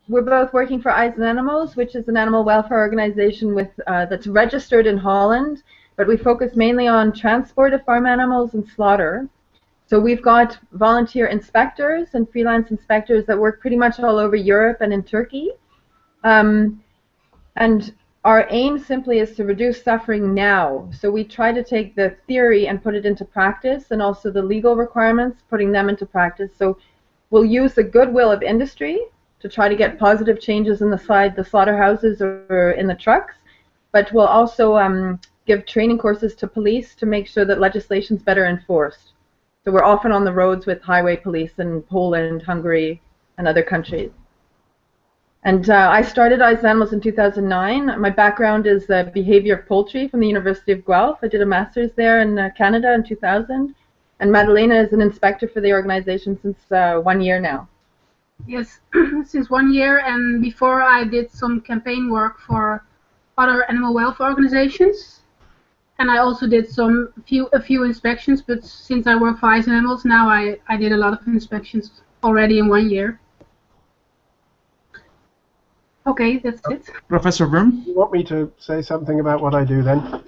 we're both working for Eyes on Animals, which is an animal welfare organization that's registered in Holland, but we focus mainly on transport of farm animals and slaughter. So we've got volunteer inspectors and freelance inspectors that work pretty much all over Europe and in Turkey. And our aim simply is to reduce suffering now. So we try to take the theory and put it into practice, and also the legal requirements, putting them into practice. So we'll use the goodwill of industry to try to get positive changes inside the slaughterhouses or in the trucks, but we'll also give training courses to police to make sure that legislation's better enforced. So we're often on the roads with highway police in Poland, Hungary, and other countries. And I started Eyes on Animals in 2009. My background is behavior of poultry from the University of Guelph. I did a master's there in Canada in 2000. And Madalena is an inspector for the organization since 1 year now. Yes, since 1 year, and before I did some campaign work for other animal welfare organizations. And I also did a few inspections, but since I work for Eyes on Animals now, I did a lot of inspections already in 1 year. Okay, that's it. Professor Broom? You want me to say something about what I do then?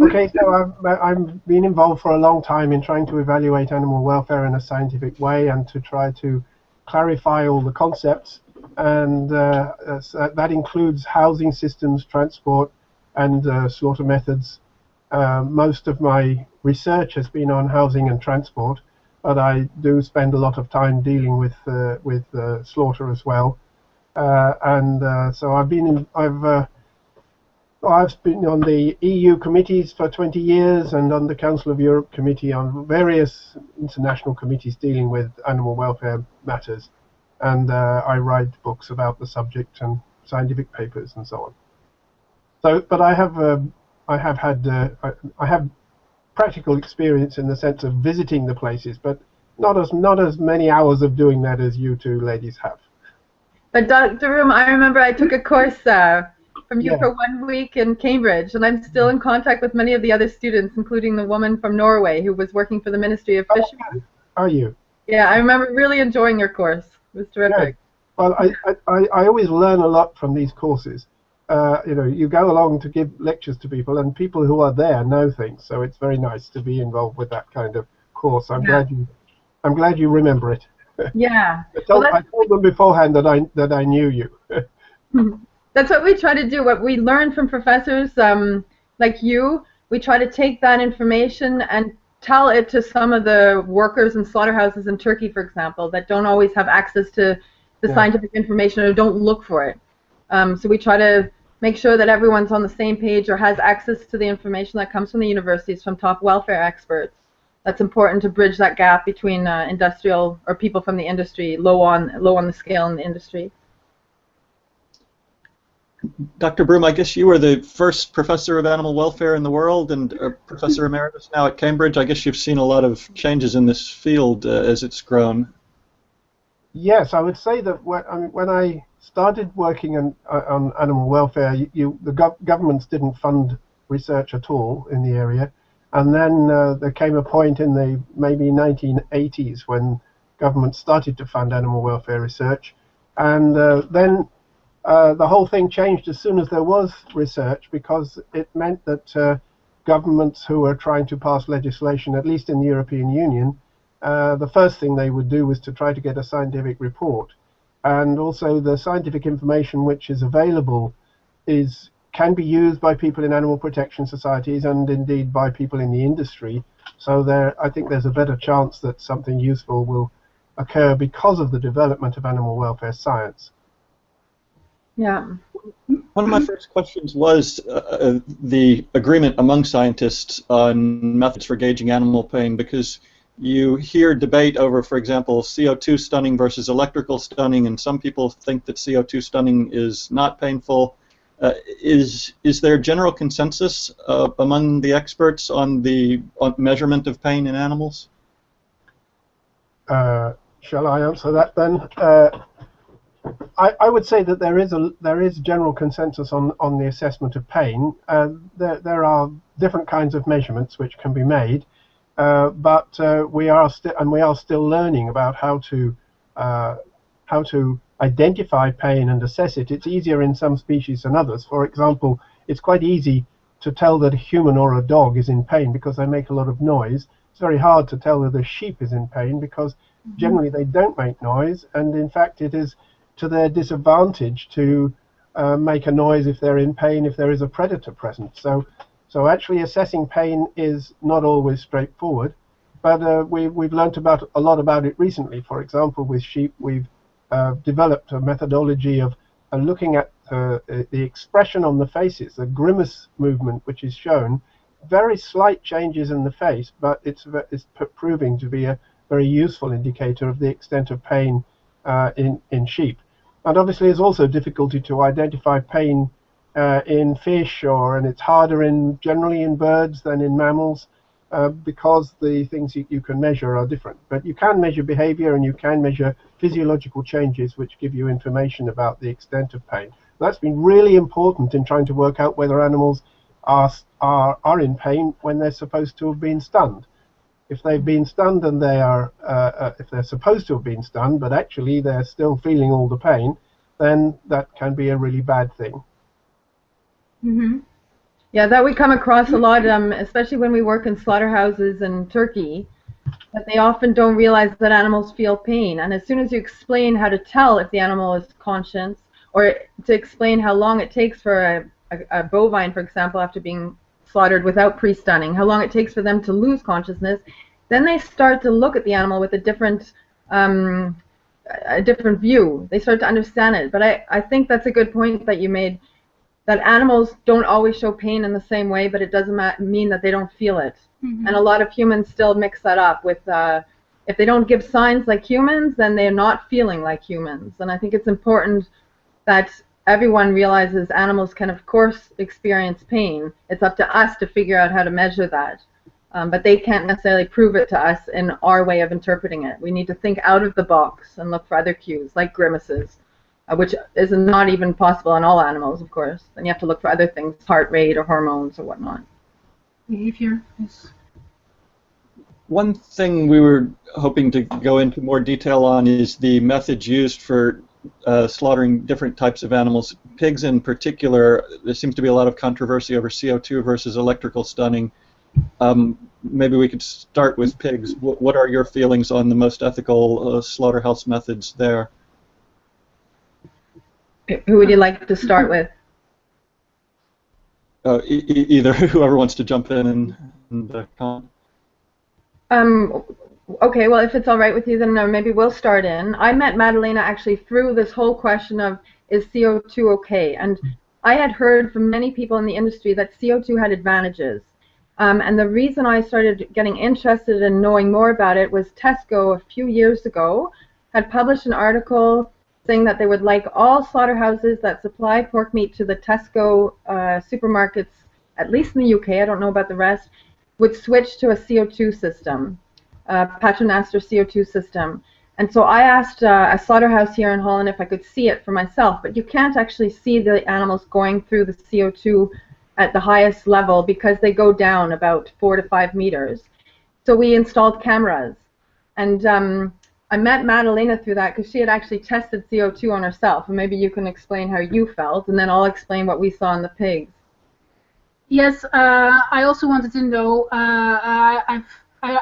Okay, so I've been involved for a long time in trying to evaluate animal welfare in a scientific way and to try to clarify all the concepts, and that includes housing systems, transport, and slaughter methods. Most of my research has been on housing and transport, but I do spend a lot of time dealing with slaughter as well. So I've been on the EU committees for 20 years and on the Council of Europe committee on various international committees dealing with animal welfare matters, and I write books about the subject and scientific papers and so on. So, but I have practical experience in the sense of visiting the places, but not as many hours of doing that as you two ladies have. But Dr. Room, I remember I took a course from you for 1 week in Cambridge, and I'm still in contact with many of the other students, including the woman from Norway who was working for the Ministry of Fisheries. Are you? Yeah, I remember really enjoying your course. It was terrific. Yeah. Well, I always learn a lot from these courses. You know, you go along to give lectures to people, and people who are there know things, so it's very nice to be involved with that kind of course. I'm glad you remember it. Yeah. I told them beforehand that I knew you. That's what we try to do. What we learn from professors like you, we try to take that information and tell it to some of the workers in slaughterhouses in Turkey, for example, that don't always have access to the scientific information or don't look for it. So we try to make sure that everyone's on the same page or has access to the information that comes from the universities, from top welfare experts. That's important to bridge that gap between industrial or people from the industry, low on the scale in the industry. Dr. Broom, I guess you were the first professor of animal welfare in the world and professor emeritus now at Cambridge. I guess you've seen a lot of changes in this field as it's grown. Yes, I would say that when I started working on animal welfare, the governments didn't fund research at all in the area. And then there came a point in the maybe 1980s when government started to fund animal welfare research, and then the whole thing changed as soon as there was research, because it meant that governments who were trying to pass legislation, at least in the European Union, the first thing they would do was to try to get a scientific report, and also the scientific information which is available can be used by people in animal protection societies and indeed by people in the industry. So I think there's a better chance that something useful will occur because of the development of animal welfare science. Yeah. One of my first questions was the agreement among scientists on methods for gauging animal pain, because you hear debate over, for example, CO2 stunning versus electrical stunning, and some people think that CO2 stunning is not painful. Is there general consensus among the experts on measurement of pain in animals? Shall I answer that then? I would say that there is general consensus on the assessment of pain. There are different kinds of measurements which can be made, but we are still learning about how to identify pain and assess it. It's easier in some species than others. For example, it's quite easy to tell that a human or a dog is in pain because they make a lot of noise. It's very hard to tell that a sheep is in pain because generally they don't make noise, and in fact it is to their disadvantage to make a noise if they're in pain if there is a predator present. So actually assessing pain is not always straightforward, but we've learnt a lot about it recently. For example, with sheep, we've developed a methodology of looking at the expression on the faces, the grimace movement which is shown, very slight changes in the face, but it's proving to be a very useful indicator of the extent of pain in sheep. And obviously there's also difficulty to identify pain in fish, and it's harder generally in birds than in mammals because the things you can measure are different. But you can measure behavior and you can measure physiological changes which give you information about the extent of pain. That's been really important in trying to work out whether animals are in pain when they're supposed to have been stunned. If they've been stunned and if they're supposed to have been stunned, but actually they're still feeling all the pain, then that can be a really bad thing. Mm-hmm. Yeah, that we come across a lot, especially when we work in slaughterhouses in Turkey, that they often don't realize that animals feel pain. And as soon as you explain how to tell if the animal is conscious, or to explain how long it takes for a bovine, for example, after being slaughtered without pre-stunning, how long it takes for them to lose consciousness, then they start to look at the animal with a different view. They start to understand it. But I think that's a good point that you made, that animals don't always show pain in the same way, but it doesn't mean that they don't feel it. Mm-hmm. And a lot of humans still mix that up with, if they don't give signs like humans, then they're not feeling like humans. And I think it's important that everyone realizes animals can, of course, experience pain. It's up to us to figure out how to measure that. But they can't necessarily prove it to us in our way of interpreting it. We need to think out of the box and look for other cues, like grimaces, which is not even possible in all animals, of course. Then you have to look for other things, heart rate or hormones or whatnot. Behavior, yes. One thing we were hoping to go into more detail on is the methods used for slaughtering different types of animals. Pigs in particular, there seems to be a lot of controversy over CO2 versus electrical stunning. Maybe we could start with pigs. What are your feelings on the most ethical slaughterhouse methods there? Who would you like to start with? Either whoever wants to jump in and comment. Okay, well, if it's all right with you, then maybe we'll start in. I met Madalena actually through this whole question of, is CO2 okay? And I had heard from many people in the industry that CO2 had advantages. And the reason I started getting interested in knowing more about it was Tesco a few years ago had published an article saying that they would like all slaughterhouses that supply pork meat to the Tesco supermarkets, at least in the UK, I don't know about the rest, would switch to a CO2 system, Paternoster CO2 system. And so I asked a slaughterhouse here in Holland if I could see it for myself, but you can't actually see the animals going through the CO2 at the highest level because they go down about 4 to 5 meters. So we installed cameras. And I met Madalena through that because she had actually tested CO2 on herself. And maybe you can explain how you felt, and then I'll explain what we saw in the pigs. Yes, I also wanted to know, I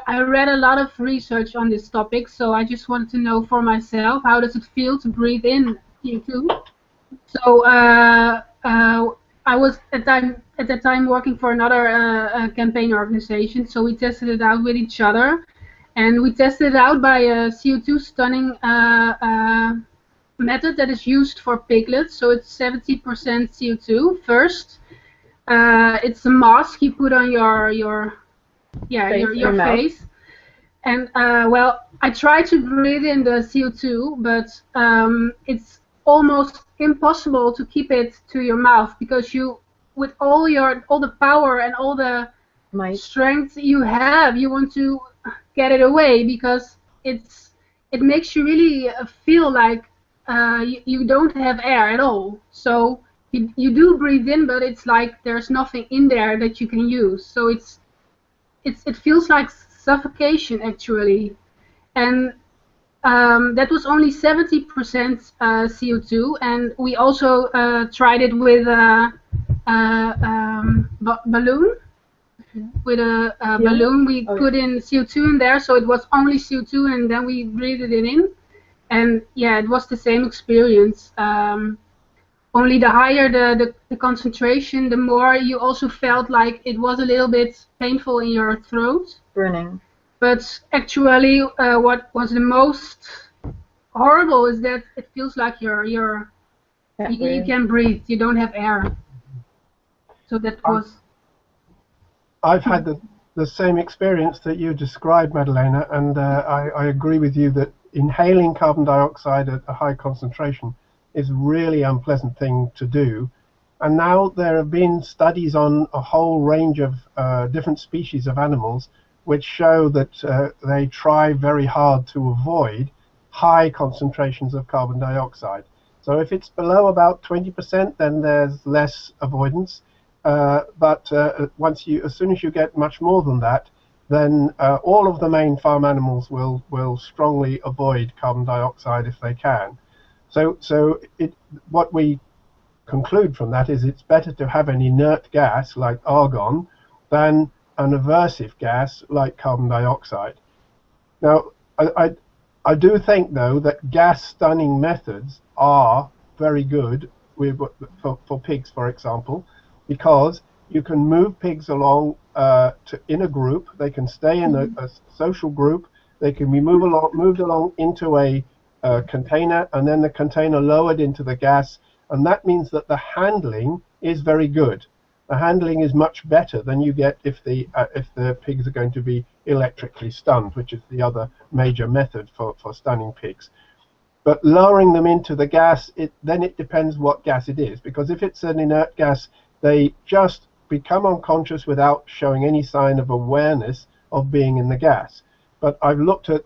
read a lot of research on this topic, so I just wanted to know for myself, how does it feel to breathe in CO2? So I was at that time working for another campaign organization, so we tested it out with each other, and we tested it out by a CO2 stunning method that is used for piglets. So it's 70% CO2 first. It's a mask you put on your face, and well, I tried to breathe in the CO2, but it's almost impossible to keep it to your mouth because you, with all the power and all the strength you have, you want to get it away because it makes you really feel like you don't have air at all. So you do breathe in, but it's like there's nothing in there that you can use. So it feels like suffocation actually, and that was only 70% CO2, and we also tried it with a balloon. With a balloon, we put in CO2 in there, so it was only CO2, and then we breathed it in. And yeah, it was the same experience. Only the higher the concentration, the more you also felt like it was a little bit painful in your throat. Burning. But actually, what was the most horrible is that it feels like you can't breathe. You don't have air. So that was. I've had the same experience that you described, Madalena, and I agree with you that inhaling carbon dioxide at a high concentration is a really unpleasant thing to do. And now there have been studies on a whole range of different species of animals which show that they try very hard to avoid high concentrations of carbon dioxide. So if it's below about 20%, then there's less avoidance. But as soon as you get much more than that, then all of the main farm animals will strongly avoid carbon dioxide if they can. So what we conclude from that is it's better to have an inert gas like argon than an aversive gas like carbon dioxide. Now, I do think, though, that gas stunning methods are very good for pigs, for example, because you can move pigs along in a group. They can stay in a social group. They can be moved along into a container, and then the container lowered into the gas, and that means that the handling is very good. The handling is much better than you get if the pigs are going to be electrically stunned, which is the other major method for stunning pigs. But lowering them into the gas, then it depends what gas it is, because if it's an inert gas, they just become unconscious without showing any sign of awareness of being in the gas. But I've looked at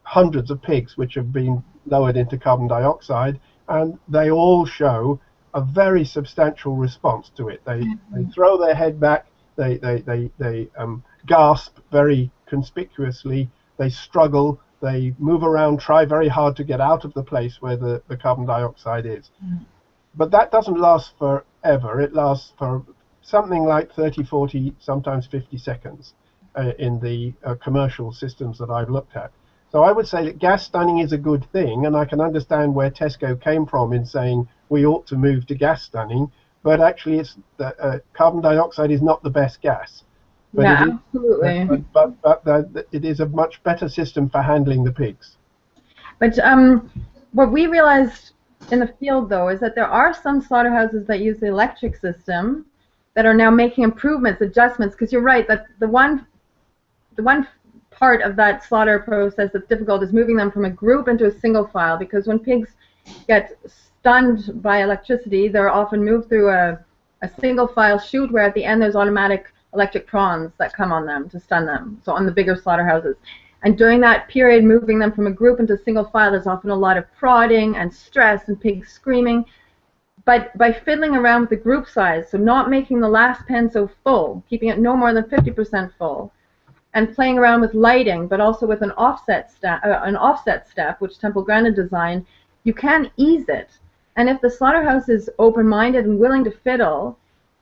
hundreds of pigs which have been lowered into carbon dioxide, and they all show a very substantial response to it. They throw their head back, they gasp very conspicuously, they struggle, they move around, try very hard to get out of the place where the carbon dioxide is. But that doesn't last forever. It lasts for something like 30, 40, sometimes 50 seconds in the commercial systems that I've looked at. So I would say that gas stunning is a good thing, and I can understand where Tesco came from in saying we ought to move to gas stunning, but actually carbon dioxide is not the best gas. But yeah, absolutely. But it is a much better system for handling the pigs. But what we realized in the field, though, is that there are some slaughterhouses that use the electric system that are now making improvements, adjustments, because you're right that the one part of that slaughter process that's difficult is moving them from a group into a single file, because when pigs get stunned by electricity, they're often moved through a single file chute where at the end there's automatic electric prongs that come on them to stun them, so on the bigger slaughterhouses. And during that period, moving them from a group into a single file, there's often a lot of prodding and stress and pigs screaming. But by fiddling around with the group size, so not making the last pen so full, keeping it no more than 50% full, and playing around with lighting, but also with an offset step, which Temple Grandin designed, you can ease it. And if the slaughterhouse is open-minded and willing to fiddle,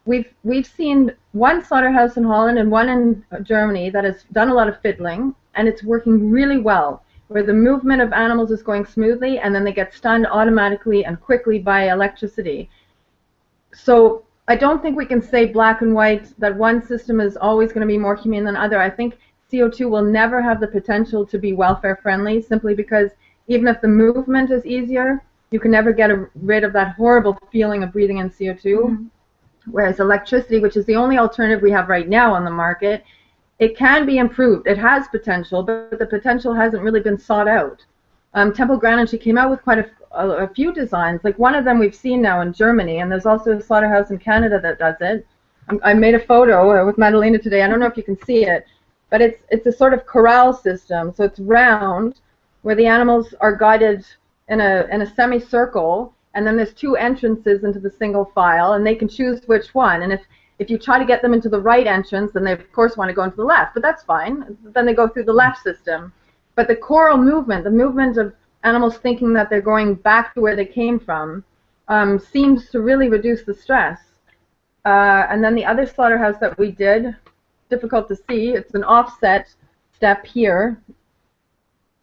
we've seen one slaughterhouse in Holland and one in Germany that has done a lot of fiddling, and it's working really well, where the movement of animals is going smoothly, and then they get stunned automatically and quickly by electricity. So I don't think we can say black and white that one system is always going to be more humane than other. I think CO2 will never have the potential to be welfare friendly, simply because even if the movement is easier, you can never get rid of that horrible feeling of breathing in CO2. Mm-hmm. Whereas electricity, which is the only alternative we have right now on the market, it can be improved. It has potential, but the potential hasn't really been sought out. Temple Grandin, she came out with quite a few designs. Like one of them we've seen now in Germany, and there's also a slaughterhouse in Canada that does it. I made a photo with Madalena today. I don't know if you can see it, but it's a sort of corral system. So it's round, where the animals are guided in a semicircle, and then there's two entrances into the single file, and they can choose which one. And if you try to get them into the right entrance, then they of course want to go into the left, but that's fine. Then they go through the left system. But the choral movement, the movement of animals thinking that they're going back to where they came from, seems to really reduce the stress. And then the other slaughterhouse that we did, difficult to see, it's an offset step here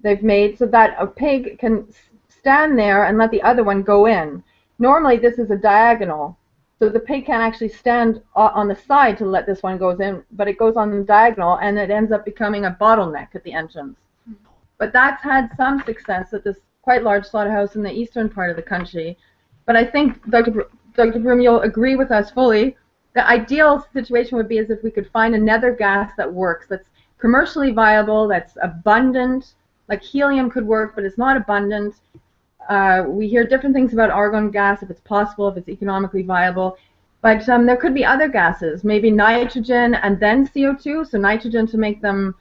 they've made so that a pig can stand there and let the other one go in. Normally this is a diagonal, so the pig can't actually stand on the side to let this one goes in, but it goes on the diagonal and it ends up becoming a bottleneck at the entrance. But that's had some success at this quite large slaughterhouse in the eastern part of the country. But I think, Dr. Broom, you'll agree with us fully, the ideal situation would be as if we could find another gas that works, that's commercially viable, that's abundant, like helium could work, but it's not abundant. We hear different things about argon gas, if it's possible, if it's economically viable. But there could be other gases, maybe nitrogen and then CO2, so nitrogen to make them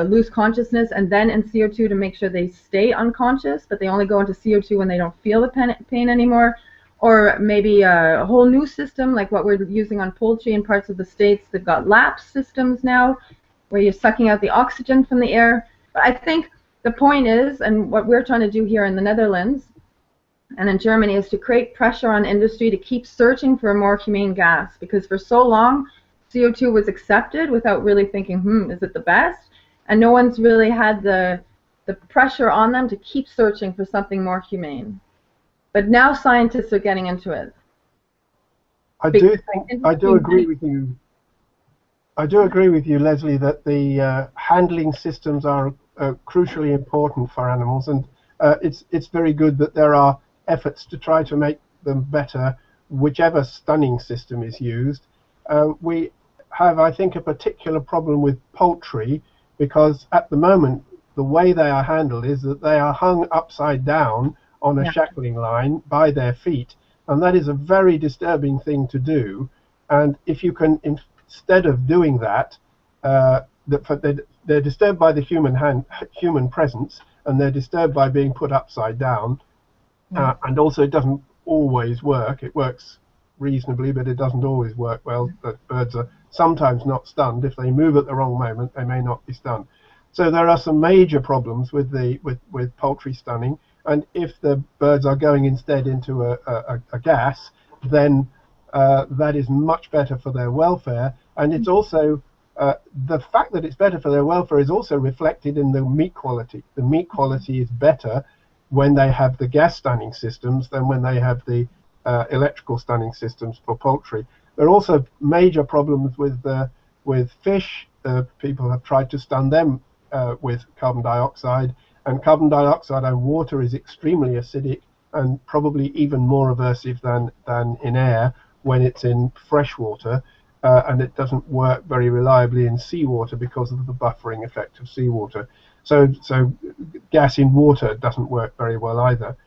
lose consciousness, and then in CO2 to make sure they stay unconscious, but they only go into CO2 when they don't feel the pain anymore. Or maybe a whole new system like what we're using on poultry in parts of the States. They've got LAPS systems now where you're sucking out the oxygen from the air. But I think the point is, and what we're trying to do here in the Netherlands and in Germany, is to create pressure on industry to keep searching for a more humane gas, because for so long CO2 was accepted without really thinking, is it the best? And no one's really had the pressure on them to keep searching for something more humane. But now scientists are getting into it. I do agree with you. I do agree with you, Leslie, that the handling systems are crucially important for animals, and it's very good that there are efforts to try to make them better, whichever stunning system is used. We have, I think, a particular problem with poultry, because at the moment the way they are handled is that they are hung upside down on a shackling line by their feet, and that is a very disturbing thing to do. And if you can, instead of doing that, they're disturbed by the human presence, and they're disturbed by being put upside down. And also it doesn't always work. It works reasonably, but it doesn't always work well. The birds are sometimes not stunned. If they move at the wrong moment, they may not be stunned. So there are some major problems with poultry stunning. And if the birds are going instead into a gas, then that is much better for their welfare. And it's also, the fact that it's better for their welfare is also reflected in the meat quality. The meat quality is better when they have the gas stunning systems than when they have the electrical stunning systems for poultry. There are also major problems with fish. People have tried to stun them with carbon dioxide. And carbon dioxide and water is extremely acidic and probably even more aversive than in air when it's in fresh water, and it doesn't work very reliably in seawater because of the buffering effect of seawater. So gas in water doesn't work very well either.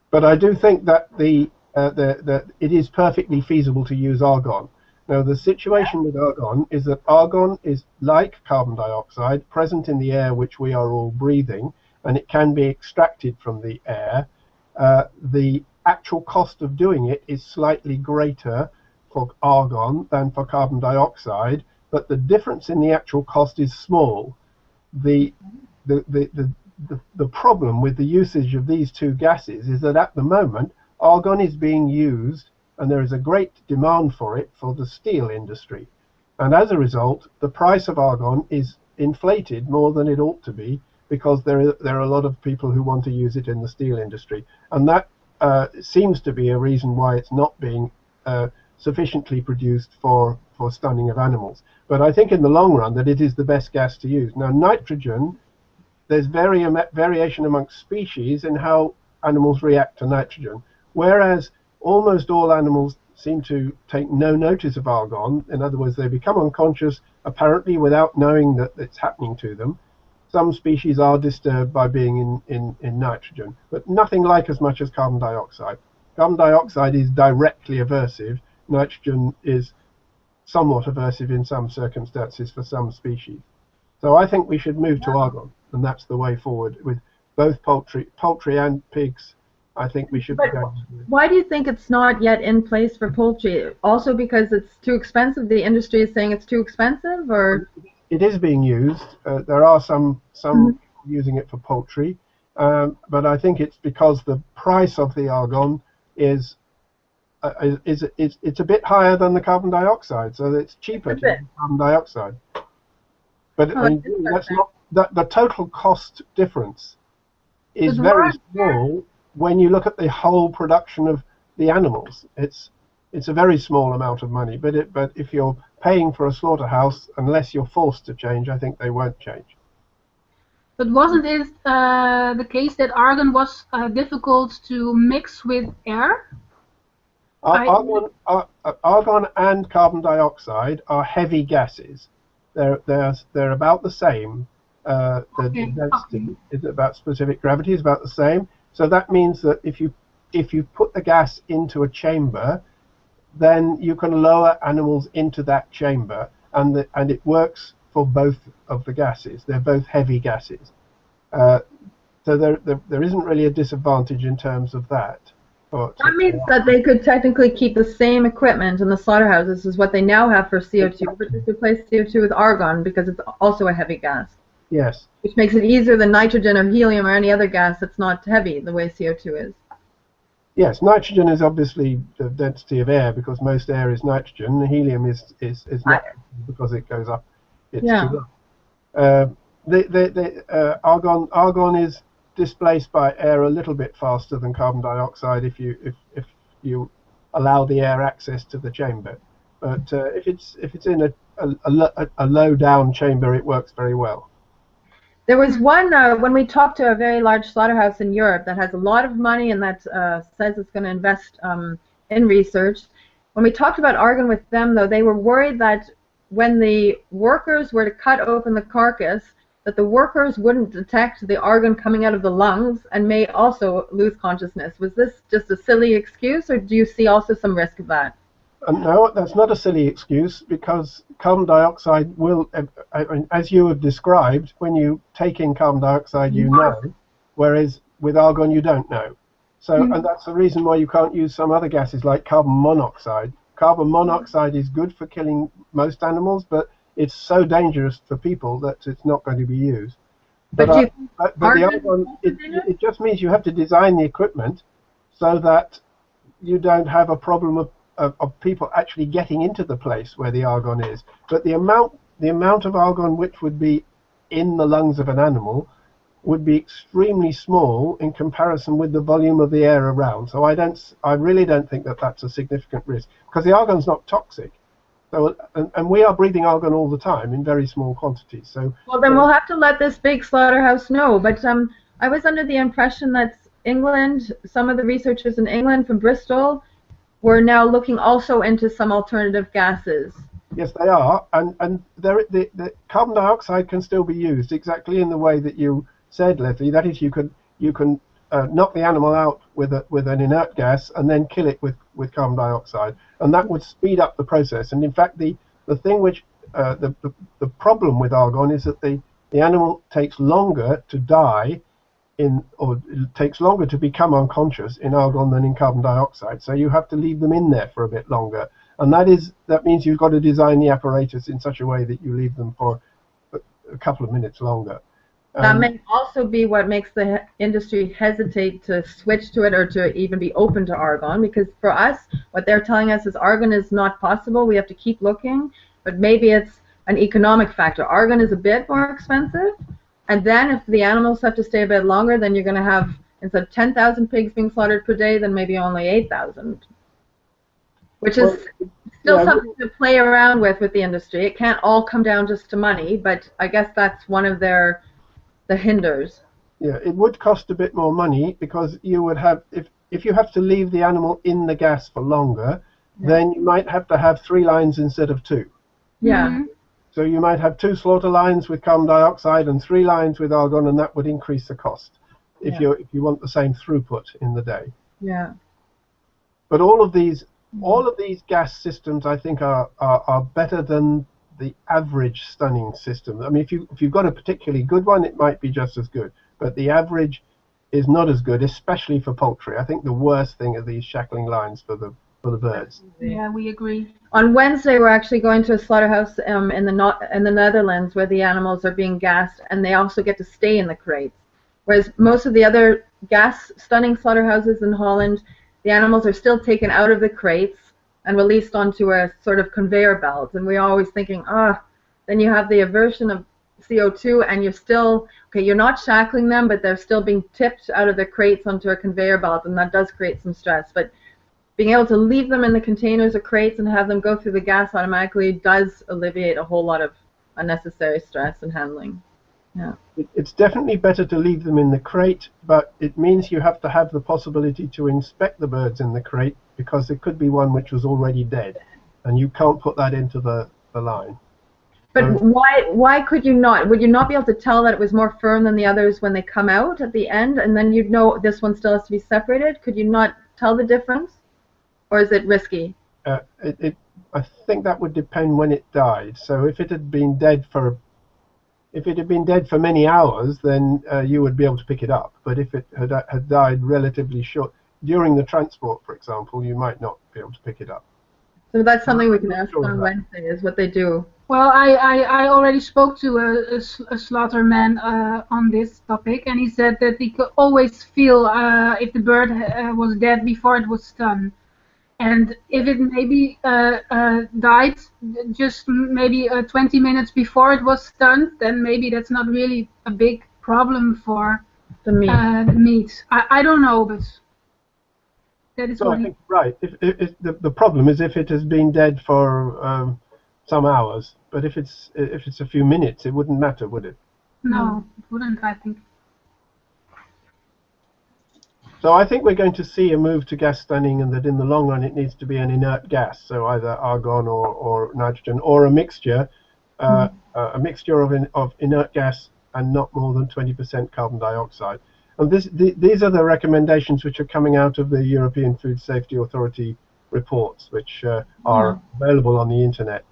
But I do think that it is perfectly feasible to use argon. Now, the situation with argon is that argon is like carbon dioxide, present in the air which we are all breathing, and it can be extracted from the air. The actual cost of doing it is slightly greater for argon than for carbon dioxide, but the difference in the actual cost is small. The problem with the usage of these two gases is that at the moment, argon is being used, and there is a great demand for it for the steel industry. And as a result, the price of argon is inflated more than it ought to be, because there are a lot of people who want to use it in the steel industry. And that seems to be a reason why it's not being sufficiently produced for stunning of animals. But I think in the long run that it is the best gas to use. Now, nitrogen, there's variation amongst species in how animals react to nitrogen, whereas almost all animals seem to take no notice of argon. In other words, they become unconscious apparently without knowing that it's happening to them. Some species are disturbed by being in nitrogen, but nothing like as much as carbon dioxide. Carbon dioxide is directly aversive. Nitrogen is somewhat aversive in some circumstances for some species. So I think we should move to argon, and that's the way forward with both poultry and pigs. I think we should be going. Why do you think it's not yet in place for poultry? Also because it's too expensive? The industry is saying it's too expensive, or? It is being used. There are some using it for poultry, but I think it's because the price of the argon is it's a bit higher than the carbon dioxide, so it's cheaper to use carbon dioxide. But that's not the total cost difference is very small when you look at the whole production of the animals. It's a very small amount of money, but if you're paying for a slaughterhouse, unless you're forced to change, I think they won't change. But wasn't it the case that argon was difficult to mix with air? Argon and carbon dioxide are heavy gases. They're about the same. The density is about specific gravity is about the same. So that means that if you put the gas into a chamber, then you can lower animals into that chamber, and it works for both of the gases. They're both heavy gases. So there isn't really a disadvantage in terms of that. That means that they could technically keep the same equipment in the slaughterhouses as what they now have for CO2, but just replace CO2 with argon because it's also a heavy gas. Yes. Which makes it easier than nitrogen or helium or any other gas that's not heavy the way CO2 is. Yes, nitrogen is obviously the density of air because most air is nitrogen. The helium is not because it goes up. It's too low. Argon is displaced by air a little bit faster than carbon dioxide if you allow the air access to the chamber. But if it's in a low down chamber, it works very well. There was one when we talked to a very large slaughterhouse in Europe that has a lot of money and that says it's going to invest in research. When we talked about argon with them, though, they were worried that when the workers were to cut open the carcass, that the workers wouldn't detect the argon coming out of the lungs and may also lose consciousness. Was this just a silly excuse, or do you see also some risk of that? No, that's not a silly excuse, because carbon dioxide will, as you have described, when you take in carbon dioxide you know, whereas with argon you don't know. So, and that's the reason why you can't use some other gases like carbon monoxide. Carbon monoxide is good for killing most animals, but it's so dangerous for people that it's not going to be used. But the argon, it just means you have to design the equipment so that you don't have a problem of people actually getting into the place where the argon is. But the amount of argon which would be in the lungs of an animal would be extremely small in comparison with the volume of the air around. So I really don't think that that's a significant risk, because the argon's not toxic. So, and we are breathing argon all the time in very small quantities. So, well, then we'll have to let this big slaughterhouse know. But I was under the impression that England, some of the researchers in England from Bristol, were now looking also into some alternative gases. Yes, they are, and the carbon dioxide can still be used exactly in the way that you said, Leslie. That is, you can knock the animal out with an inert gas and then kill it with carbon dioxide, and that would speed up the process. And in fact, the thing which the problem with argon is that the animal takes longer to die or it takes longer to become unconscious in argon than in carbon dioxide. So you have to leave them in there for a bit longer, and that means you've got to design the apparatus in such a way that you leave them for a couple of minutes longer. That may also be what makes the industry hesitate to switch to it or to even be open to argon, because for us, what they're telling us is argon is not possible. We have to keep looking, but maybe it's an economic factor. Argon is a bit more expensive, and then if the animals have to stay a bit longer, then you're going to have, instead of 10,000 pigs being slaughtered per day, then maybe only 8,000, which is still something to play around with the industry. It can't all come down just to money, but I guess that's one of the hinders. Yeah, it would cost a bit more money, because you would have, if you have to leave the animal in the gas for longer, then you might have to have 3 lines instead of 2. Yeah. So you might have 2 slaughter lines with carbon dioxide and 3 lines with argon, and that would increase the cost if you want the same throughput in the day. Yeah. But all of these gas systems, I think, are better than the average stunning system. I mean, if you've got a particularly good one, it might be just as good, but the average is not as good, especially for poultry. I think the worst thing are these shackling lines for for the birds. Yeah, we agree. On Wednesday, we're actually going to a slaughterhouse in the Netherlands where the animals are being gassed, and they also get to stay in the crates. Whereas most of the other gas-stunning slaughterhouses in Holland, the animals are still taken out of the crates and released onto a sort of conveyor belt. And we're always thinking, then you have the aversion of CO2, and you're still, okay, you're not shackling them, but they're still being tipped out of the crates onto a conveyor belt, and that does create some stress. But being able to leave them in the containers or crates and have them go through the gas automatically does alleviate a whole lot of unnecessary stress and handling. Yeah. It's definitely better to leave them in the crate, but it means you have to have the possibility to inspect the birds in the crate, because it could be one which was already dead, and you can't put that into the line. But why could you not? Would you not be able to tell that it was more firm than the others when they come out at the end, and then you'd know this one still has to be separated? Could you not tell the difference? Or is it risky? I think that would depend when it died. So if it had been dead for many hours, then you would be able to pick it up. But if it had died relatively short during the transport, for example, you might not be able to pick it up. So that's something we can ask on Wednesday, is what they do. Well, I already spoke to a slaughterman on this topic, and he said that he could always feel if the bird was dead before it was stunned. And if it maybe died just maybe 20 minutes before it was stunned, then maybe that's not really a big problem for the meat. I don't know, but that is what I think, right. If the problem is if it has been dead for some hours, but if it's a few minutes, it wouldn't matter, would it? No, it wouldn't, I think. So I think we're going to see a move to gas stunning, and that in the long run it needs to be an inert gas, so either argon or nitrogen, or a mixture of inert gas and not more than 20% carbon dioxide. And these are the recommendations which are coming out of the European Food Safety Authority reports, which are available on the internet.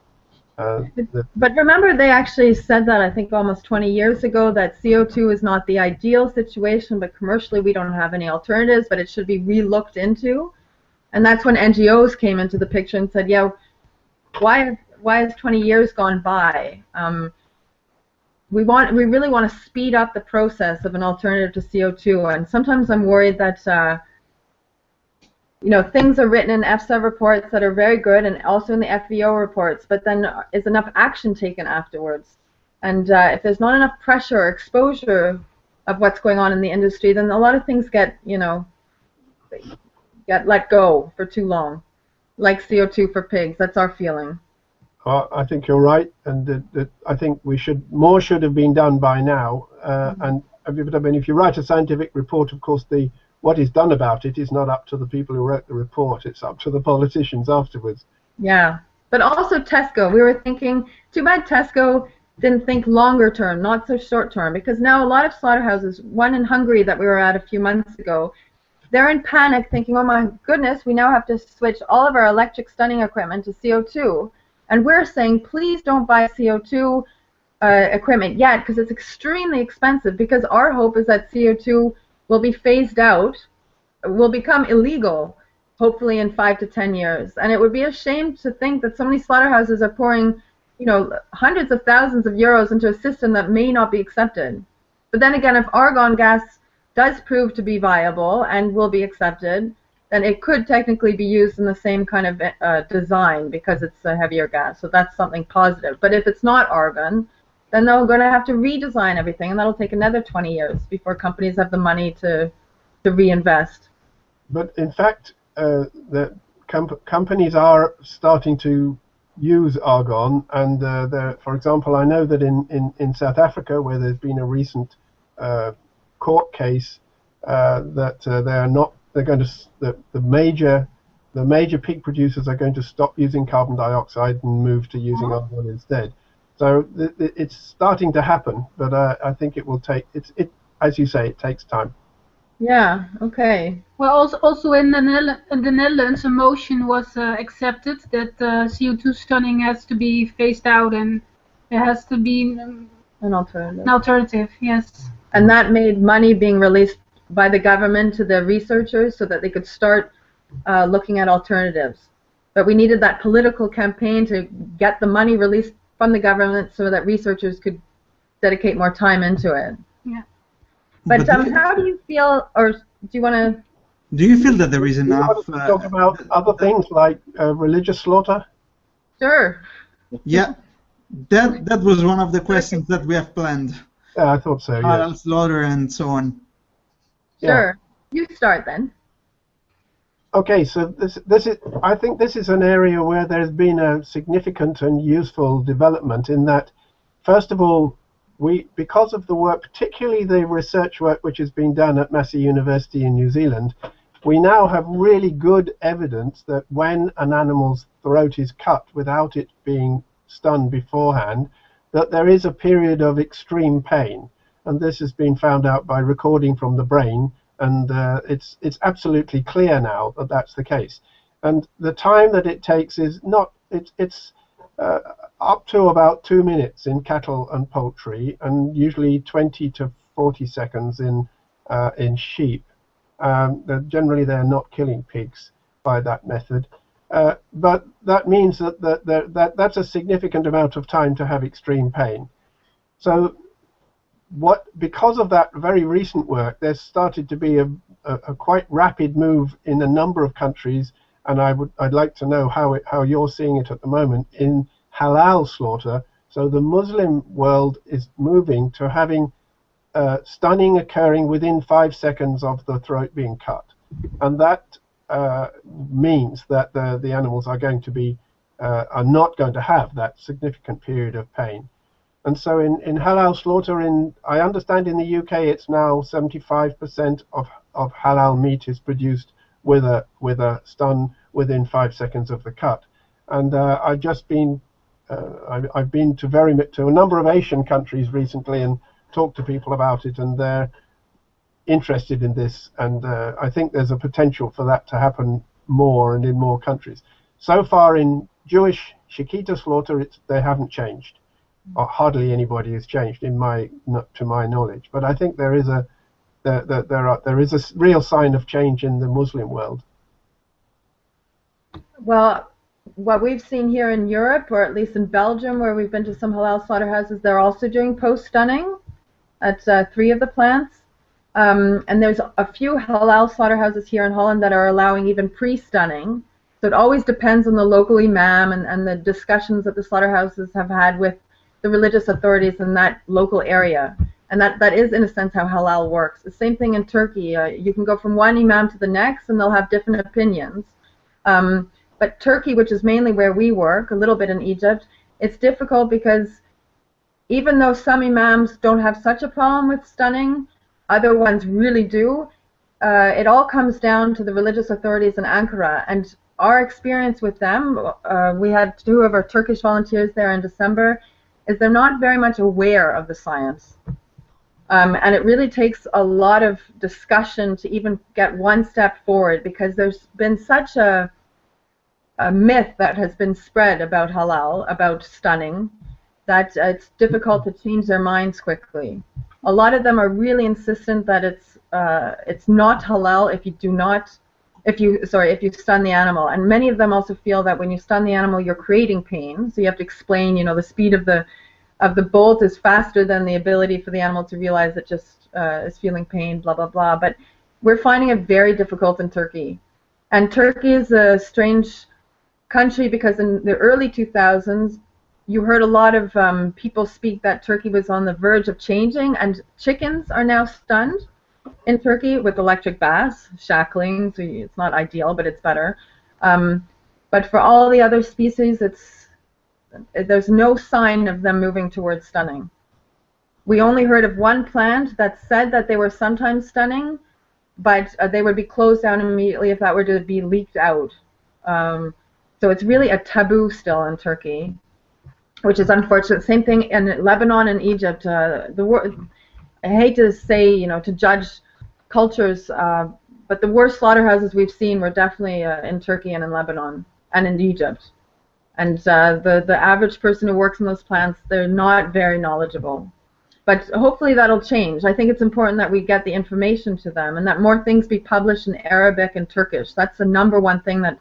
But remember, they actually said that, I think, almost 20 years ago, that CO2 is not the ideal situation, but commercially we don't have any alternatives, but it should be re-looked into. And that's when NGOs came into the picture and said, yeah, why has 20 years gone by? We really want to speed up the process of an alternative to CO2, and sometimes I'm worried that things are written in EFSA reports that are very good, and also in the FVO reports, but then is enough action taken afterwards? And if there's not enough pressure or exposure of what's going on in the industry, then a lot of things get let go for too long, like CO2 for pigs. That's our feeling. I think you're right, and I think more should have been done by now. And I mean, if you write a scientific report, of course, what is done about it is not up to the people who wrote the report. It's up to the politicians afterwards. Yeah, but also Tesco. We were thinking, too bad Tesco didn't think longer term, not so short term, because now a lot of slaughterhouses, one in Hungary that we were at a few months ago, they're in panic thinking, oh my goodness, we now have to switch all of our electric stunning equipment to CO2. And we're saying, please don't buy CO2 equipment yet, because it's extremely expensive, because our hope is that CO2 will be phased out, will become illegal, hopefully in 5 to 10 years. And it would be a shame to think that so many slaughterhouses are pouring, hundreds of thousands of euros into a system that may not be accepted. But then again, if argon gas does prove to be viable and will be accepted, then it could technically be used in the same kind of design, because it's a heavier gas. So that's something positive. But if it's not argon, then they're going to have to redesign everything, and that'll take another 20 years before companies have the money to reinvest. But in fact, the companies are starting to use argon, and for example, I know that in South Africa, where there's been a recent court case, that the major pig producers are going to stop using carbon dioxide and move to using argon instead. So it's starting to happen, but I think it will take. As you say, it takes time. Yeah. Okay. Well, also in the Netherlands, a motion was accepted that CO2 stunning has to be phased out, and there has to be an alternative. An alternative, yes. And that made money being released by the government to the researchers so that they could start looking at alternatives. But we needed that political campaign to get the money released from the government so that researchers could dedicate more time into it. Yeah. But how do you feel, or do you want to... Do you feel that there is You enough... want to talk about other things like religious slaughter? Sure. Yeah, that was one of the questions that we have planned. I thought so, yes. Halal slaughter and so on. Sure. You start then. Okay, so this is, I think this is an area where there's been a significant and useful development in that, first of all, because of the work, particularly the research work which has been done at Massey University in New Zealand, we now have really good evidence that when an animal's throat is cut without it being stunned beforehand, that there is a period of extreme pain. And this has been found out by recording from the brain, and it's absolutely clear now that that's the case. And the time that it takes is not, it's up to about 2 minutes in cattle and poultry, and usually 20 to 40 seconds in sheep. Generally, they're not killing pigs by that method, but that means that that's a significant amount of time to have extreme pain. So, because of that very recent work, there's started to be a quite rapid move in a number of countries, and I'd like to know how you're seeing it at the moment in halal slaughter. So the Muslim world is moving to having stunning occurring within 5 seconds of the throat being cut, and that means that the animals are going to be are not going to have that significant period of pain. And so in halal slaughter, I understand in the UK it's now 75% of halal meat is produced with a stun within 5 seconds of the cut. And I've just been I've been to a number of Asian countries recently and talked to people about it, and they're interested in this, and I think there's a potential for that to happen more and in more countries. So far in Jewish Shechita slaughter, they haven't changed, or hardly anybody has changed to my knowledge. But I think there is a real sign of change in the Muslim world. Well, what we've seen here in Europe, or at least in Belgium, where we've been to some halal slaughterhouses, they're also doing post-stunning at 3 of the plants. And there's a few halal slaughterhouses here in Holland that are allowing even pre-stunning. So it always depends on the local imam and the discussions that the slaughterhouses have had with the religious authorities in that local area. And that is, in a sense, how halal works. The same thing in Turkey. You can go from one imam to the next, and they'll have different opinions. But Turkey, which is mainly where we work, a little bit in Egypt, it's difficult because even though some imams don't have such a problem with stunning, other ones really do. It all comes down to the religious authorities in Ankara, and our experience with them, we had 2 of our Turkish volunteers there in December, is they're not very much aware of the science. And it really takes a lot of discussion to even get one step forward, because there's been such a myth that has been spread about halal, about stunning, that it's difficult to change their minds quickly. A lot of them are really insistent that it's not halal if you stun the animal, and many of them also feel that when you stun the animal, you're creating pain. So you have to explain, the speed of the bolt is faster than the ability for the animal to realize it just is feeling pain, blah blah blah. But we're finding it very difficult in Turkey, and Turkey is a strange country because in the early 2000s. You heard a lot of people speak that Turkey was on the verge of changing, and chickens are now stunned in Turkey with electric baths, shackling. So it's not ideal, but it's better. But for all the other species, there's no sign of them moving towards stunning. We only heard of one plant that said that they were sometimes stunning, but they would be closed down immediately if that were to be leaked out. So it's really a taboo still in Turkey, which is unfortunate. Same thing in Lebanon and Egypt. I hate to say, to judge cultures, but the worst slaughterhouses we've seen were definitely in Turkey and in Lebanon and in Egypt. And the average person who works in those plants, they're not very knowledgeable. But hopefully that'll change. I think it's important that we get the information to them and that more things be published in Arabic and Turkish. That's the #1 thing that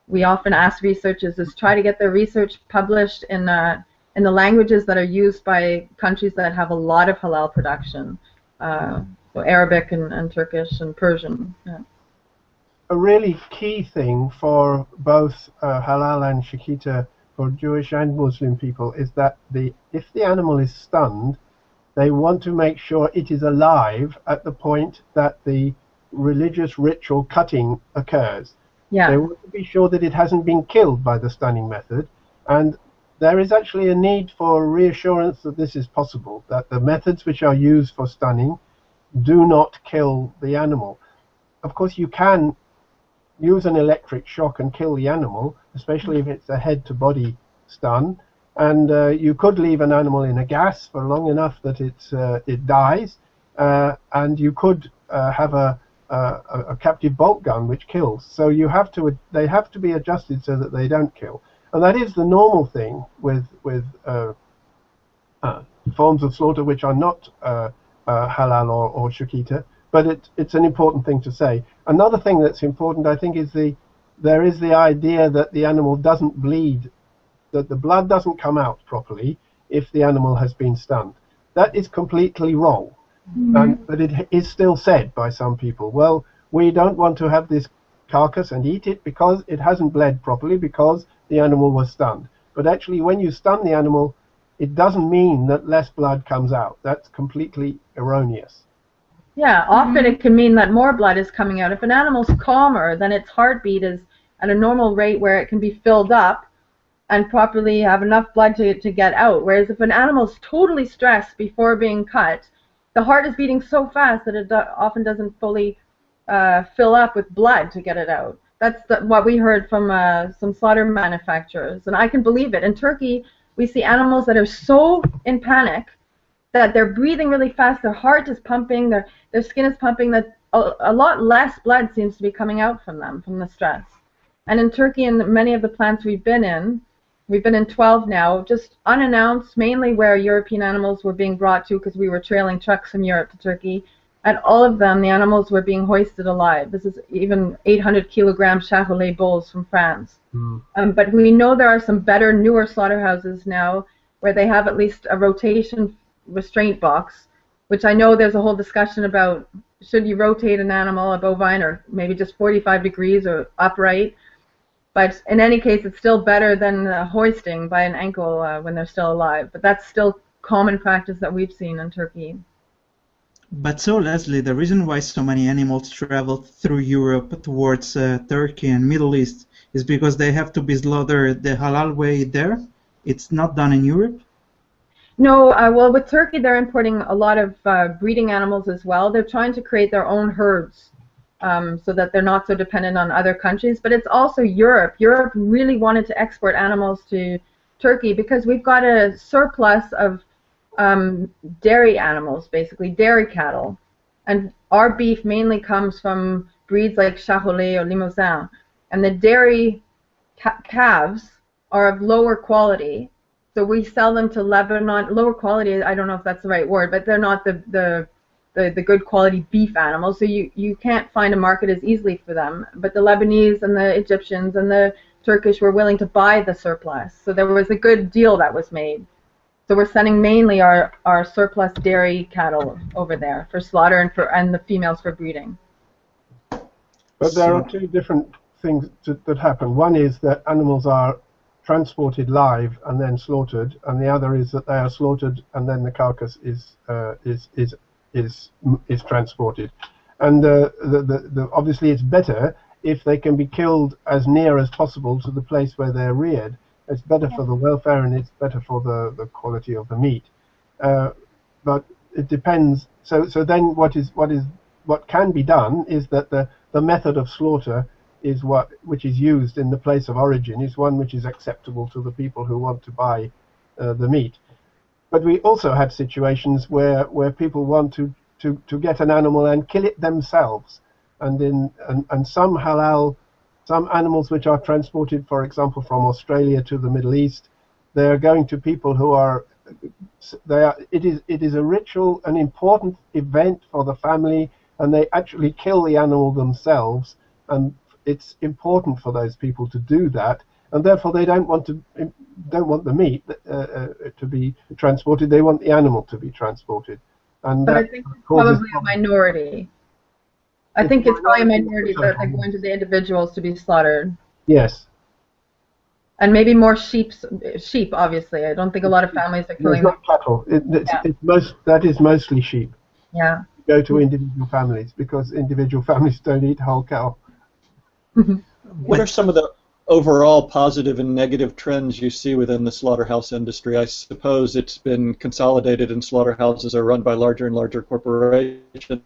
we often ask researchers, is try to get their research published in the languages that are used by countries that have a lot of halal production. So Arabic and Turkish and Persian. Yeah. A really key thing for both halal and shikita for Jewish and Muslim people is that if the animal is stunned, they want to make sure it is alive at the point that the religious ritual cutting occurs. Yeah. They want to be sure that it hasn't been killed by the stunning method, and there is actually a need for reassurance that this is possible, that the methods which are used for stunning do not kill the animal. Of course, you can use an electric shock and kill the animal, especially if it's a head-to-body stun, and you could leave an animal in a gas for long enough that it dies, and you could have a captive bolt gun which kills. So they have to be adjusted so that they don't kill, and that is the normal thing with forms of slaughter which are not halal or shikita. But it's an important thing to say. Another thing that's important, I think, is there is the idea that the animal doesn't bleed, that the blood doesn't come out properly if the animal has been stunned. That is completely wrong. But it is still said by some people, well, we don't want to have this carcass and eat it because it hasn't bled properly, because the animal was stunned. But actually, when you stun the animal, it doesn't mean that less blood comes out. That's completely erroneous. Yeah, often it can mean that more blood is coming out. If an animal's calmer, then its heartbeat is at a normal rate where it can be filled up and properly have enough blood to get out. Whereas if an animal's totally stressed before being cut, the heart is beating so fast that it often doesn't fully fill up with blood to get it out. That's what we heard from some slaughter manufacturers, and I can believe it. In Turkey, we see animals that are so in panic that they're breathing really fast, their heart is pumping, their skin is pumping, that a lot less blood seems to be coming out from them, from the stress. And in Turkey, and many of the plants we've been in 12 now, just unannounced, mainly where European animals were being brought to, because we were trailing trucks from Europe to Turkey. At all of them, the animals were being hoisted alive. This is even 800-kilogram Charolais bulls from France. But we know there are some better, newer slaughterhouses now where they have at least a rotation restraint box, which I know there's a whole discussion about, should you rotate an animal, a bovine, or maybe just 45 degrees or upright. But in any case, it's still better than hoisting by an ankle when they're still alive. But that's still common practice that we've seen in Turkey. But so, Leslie, the reason why so many animals travel through Europe towards Turkey and Middle East is because they have to be slaughtered the halal way there? It's not done in Europe? No, well, with Turkey, they're importing a lot of breeding animals as well. They're trying to create their own herds so that they're not so dependent on other countries. But it's also Europe. Europe really wanted to export animals to Turkey because we've got a surplus of dairy animals, basically dairy cattle, and our beef mainly comes from breeds like Charolais or Limousin, and the dairy calves are of lower quality, so we sell them to Lebanon. Lower quality, I don't know if that's the right word, but they're not the good quality beef animals, so you can't find a market as easily for them. But the Lebanese and the Egyptians and the Turkish were willing to buy the surplus, so there was a good deal that was made. So we're sending mainly our surplus dairy cattle over there for slaughter and the females for breeding. But there are two different things that happen. One is that animals are transported live and then slaughtered, and the other is that they are slaughtered and then the carcass is transported. And obviously it's better if they can be killed as near as possible to the place where they're reared. It's better for the welfare and it's better for the quality of the meat. But it depends. So then what can be done is that the method of slaughter is which is used in the place of origin is one which is acceptable to the people who want to buy the meat. But we also have situations where people want to get an animal and kill it themselves, and some animals which are transported, for example, from Australia to the Middle East, they're going to people who are it is a ritual, an important event for the family, and they actually kill the animal themselves, and it's important for those people to do that, and therefore they don't want the meat to be transported. They want the animal to be transported, and but I think it's probably a minority. I think it's probably a minority that are going to the individuals to be slaughtered. Yes. And maybe more sheep, obviously. I don't think a lot of families are killing. It's not cattle. That is mostly sheep. Yeah. Go to individual families, because individual families don't eat whole cow. What are some of the overall positive and negative trends you see within the slaughterhouse industry? I suppose it's been consolidated and slaughterhouses are run by larger and larger corporations.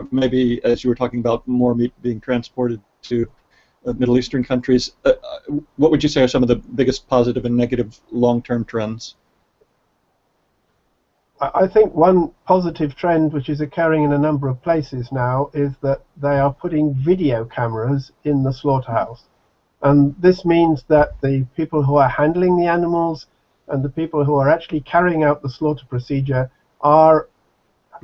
Maybe, as you were talking about, more meat being transported to Middle Eastern countries. What would you say are some of the biggest positive and negative long-term trends? I think one positive trend which is occurring in a number of places now is that they are putting video cameras in the slaughterhouse. And this means that the people who are handling the animals and the people who are actually carrying out the slaughter procedure are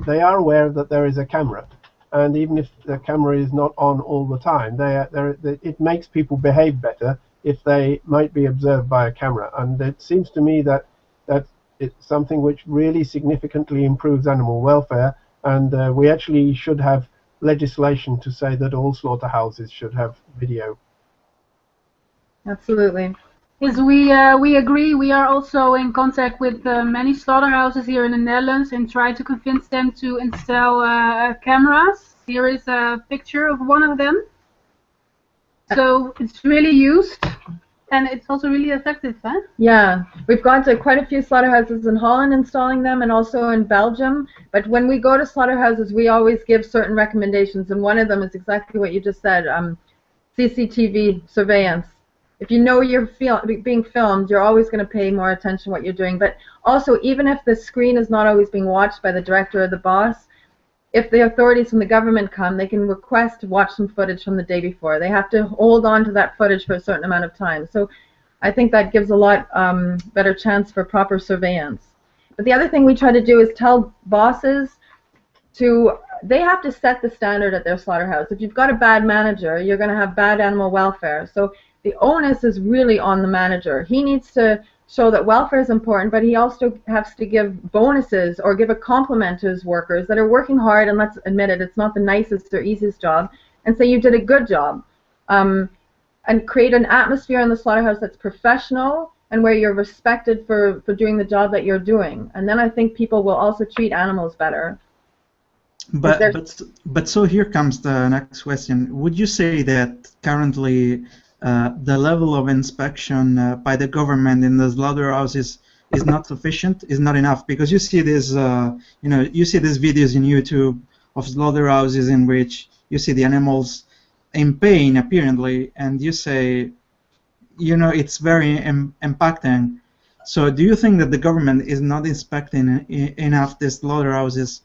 aware that there is a camera. And even if the camera is not on all the time, it makes people behave better if they might be observed by a camera. And it seems to me that it's something which really significantly improves animal welfare, and we actually should have legislation to say that all slaughterhouses should have video. Absolutely. Yes, we agree. We are also in contact with many slaughterhouses here in the Netherlands and try to convince them to install cameras. Here is a picture of one of them. So it's really used, and it's also really effective, huh? Yeah, we've gone to quite a few slaughterhouses in Holland installing them, and also in Belgium. But when we go to slaughterhouses, we always give certain recommendations, and one of them is exactly what you just said, CCTV surveillance. If you know you're being filmed, you're always going to pay more attention to what you're doing. But also, even if the screen is not always being watched by the director or the boss, if the authorities from the government come, they can request to watch some footage from the day before. They have to hold on to that footage for a certain amount of time. So I think that gives a lot better chance for proper surveillance. But the other thing we try to do is tell bosses they have to set the standard at their slaughterhouse. If you've got a bad manager, you're going to have bad animal welfare. So the onus is really on the manager. He needs to show that welfare is important, but he also has to give bonuses or give a compliment to his workers that are working hard, and let's admit it, it's not the nicest or easiest job, and say you did a good job. And create an atmosphere in the slaughterhouse that's professional and where you're respected for doing the job that you're doing. And then I think people will also treat animals better. But so here comes the next question. Would you say that currently the level of inspection by the government in the slaughterhouses is not sufficient, is not enough? Because you see this, you see these videos in YouTube of slaughterhouses in which you see the animals in pain apparently, and you say, it's very impacting. So do you think that the government is not inspecting enough the slaughterhouses?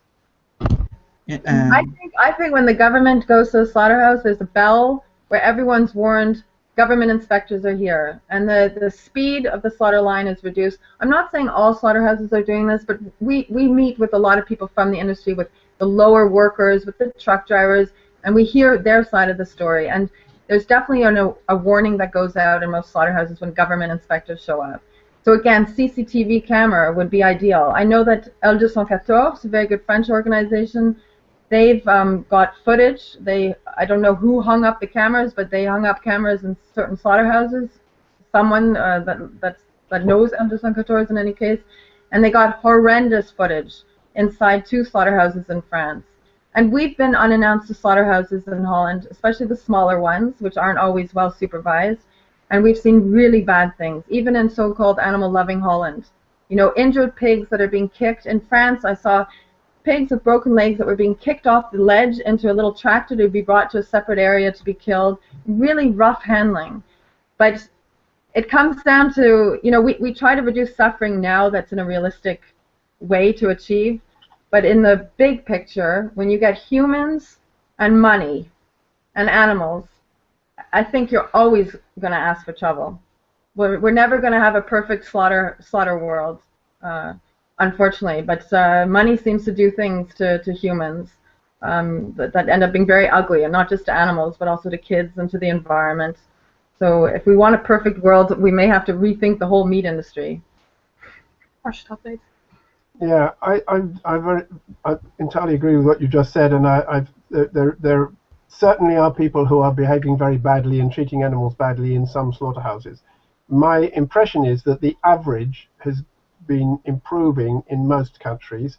I think when the government goes to the slaughterhouse, there's a bell where everyone's warned government inspectors are here, and the speed of the slaughter line is reduced. I'm not saying all slaughterhouses are doing this, but we meet with a lot of people from the industry, with the lower workers, with the truck drivers, and we hear their side of the story. And there's definitely a warning that goes out in most slaughterhouses when government inspectors show up. So again, CCTV camera would be ideal. I know that El 214, a very good French organization, they've got footage. I don't know who hung up the cameras, but they hung up cameras in certain slaughterhouses. Someone that knows El 214 in any case, and they got horrendous footage inside 2 slaughterhouses in France. And we've been unannounced to slaughterhouses in Holland, especially the smaller ones, which aren't always well supervised. And we've seen really bad things, even in so-called animal-loving Holland. Injured pigs that are being kicked. In France, I saw pigs with broken legs that were being kicked off the ledge into a little tractor to be brought to a separate area to be killed. Really rough handling. But it comes down to, we try to reduce suffering now that's in a realistic way to achieve. But in the big picture, when you get humans and money and animals, I think you're always going to ask for trouble. We're never going to have a perfect slaughter world. unfortunately. But money seems to do things to humans that end up being very ugly, and not just to animals, but also to kids and to the environment. So if we want a perfect world, we may have to rethink the whole meat industry. Or stop it. Yeah, I entirely agree with what you just said, and there certainly are people who are behaving very badly and treating animals badly in some slaughterhouses. My impression is that the average has been improving in most countries,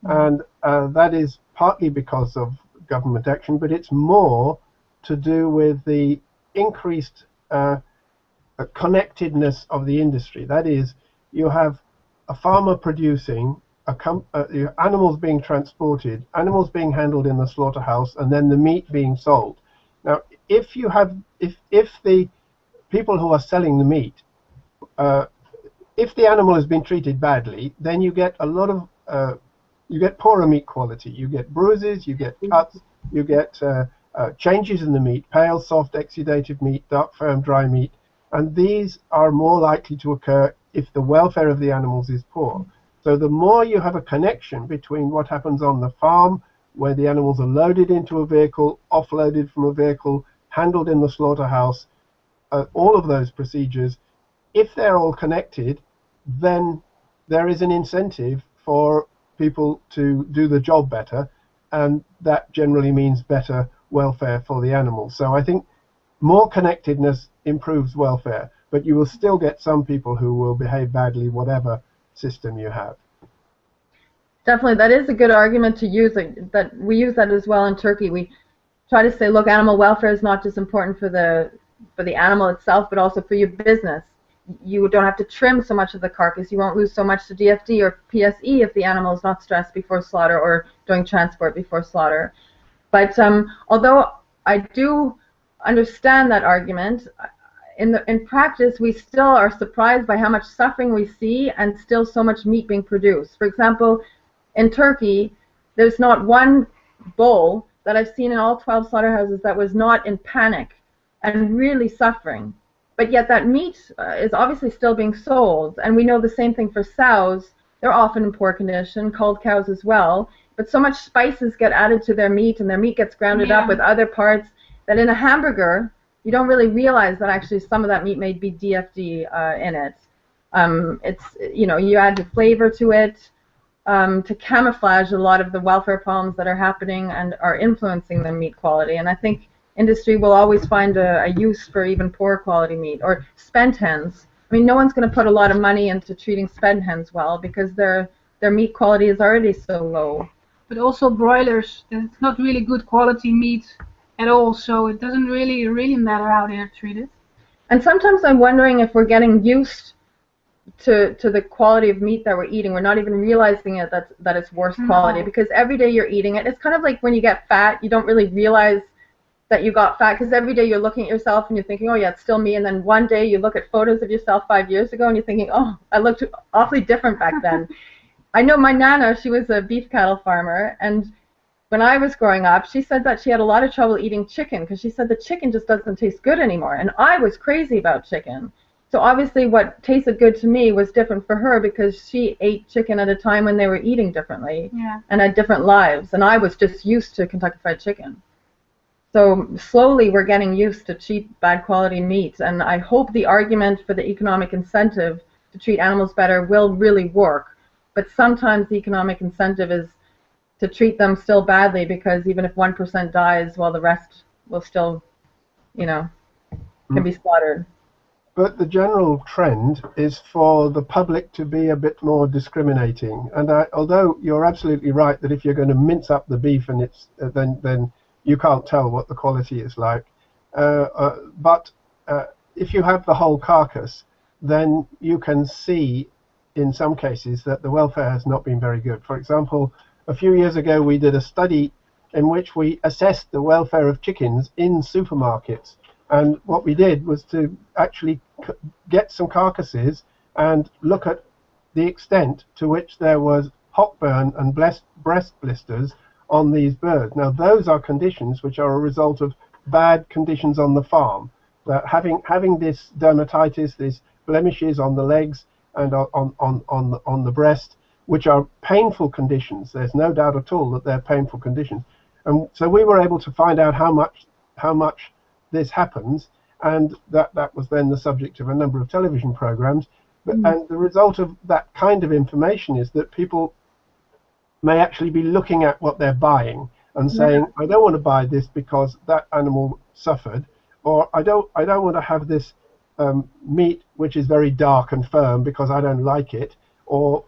and that is partly because of government action, but it's more to do with the increased connectedness of the industry. That is, you have a farmer producing, animals being transported, animals being handled in the slaughterhouse, and then the meat being sold. Now, if the people who are selling the meat, if the animal has been treated badly, then you get a lot of you get poorer meat quality. You get bruises, you get cuts, you get changes in the meat: pale, soft, exudative meat, dark, firm, dry meat, and these are more likely to occur if the welfare of the animals is poor. So the more you have a connection between what happens on the farm, where the animals are loaded into a vehicle, offloaded from a vehicle, handled in the slaughterhouse, all of those procedures, if they're all connected, then there is an incentive for people to do the job better, and that generally means better welfare for the animals. So I think more connectedness improves welfare, but you will still get some people who will behave badly whatever system you have. Definitely, that is a good argument to use. That we use that as well in Turkey. We try to say, look, animal welfare is not just important for the animal itself, but also for your business. You don't have to trim so much of the carcass. You won't lose so much to DFD or PSE if the animal is not stressed before slaughter or doing transport before slaughter. But although I do understand that argument, in practice, we still are surprised by how much suffering we see and still so much meat being produced. For example, in Turkey, there's not one bull that I've seen in all 12 slaughterhouses that was not in panic and really suffering. But yet that meat is obviously still being sold, and we know the same thing for sows. They're often in poor condition, culled cows as well, but so much spices get added to their meat, and their meat gets grounded up with other parts, that in a hamburger, you don't really realize that actually some of that meat may be DFD in it. It's, you know, you add the flavor to it to camouflage a lot of the welfare problems that are happening and are influencing the meat quality. And I think industry will always find a use for even poor quality meat. Or spent hens. I mean, no one's going to put a lot of money into treating spent hens well because their meat quality is already so low. But also broilers, it's not really good quality meat at all, so it doesn't really matter how they're treated. And sometimes I'm wondering if we're getting used to the quality of meat that we're eating. We're not even realizing it that it's worse quality, because every day you're eating it. It's kind of like when you get fat, you don't really realize that you got fat, because every day you're looking at yourself and you're thinking, oh yeah, it's still me, and then one day you look at photos of yourself 5 years ago and you're thinking, oh, I looked awfully different back then. I know my Nana, she was a beef cattle farmer, and when I was growing up, she said that she had a lot of trouble eating chicken because she said the chicken just doesn't taste good anymore, and I was crazy about chicken. So obviously what tasted good to me was different for her because she ate chicken at a time when they were eating differently and had different lives, and I was just used to Kentucky Fried Chicken. So slowly we're getting used to cheap, bad quality meat, and I hope the argument for the economic incentive to treat animals better will really work. But sometimes the economic incentive is to treat them still badly, because even if 1% dies, well, the rest will still, you know, can be slaughtered. But the general trend is for the public to be a bit more discriminating. And although you're absolutely right that if you're going to mince up the beef and it's then you can't tell what the quality is like. But if you have the whole carcass, then you can see in some cases that the welfare has not been very good. For example, a few years ago we did a study in which we assessed the welfare of chickens in supermarkets. And what we did was to actually get some carcasses and look at the extent to which there was hockburn and breast blisters on these birds. Now, those are conditions which are a result of bad conditions on the farm. Having this dermatitis, these blemishes on the legs, and on the breast, which are painful conditions. There's no doubt at all that they're painful conditions. And so we were able to find out how much this happens, and that was then the subject of a number of television programs. And the result of that kind of information is that people may actually be looking at what they're buying and saying, I don't want to buy this because that animal suffered, or I don't want to have this meat which is very dark and firm because I don't like it, or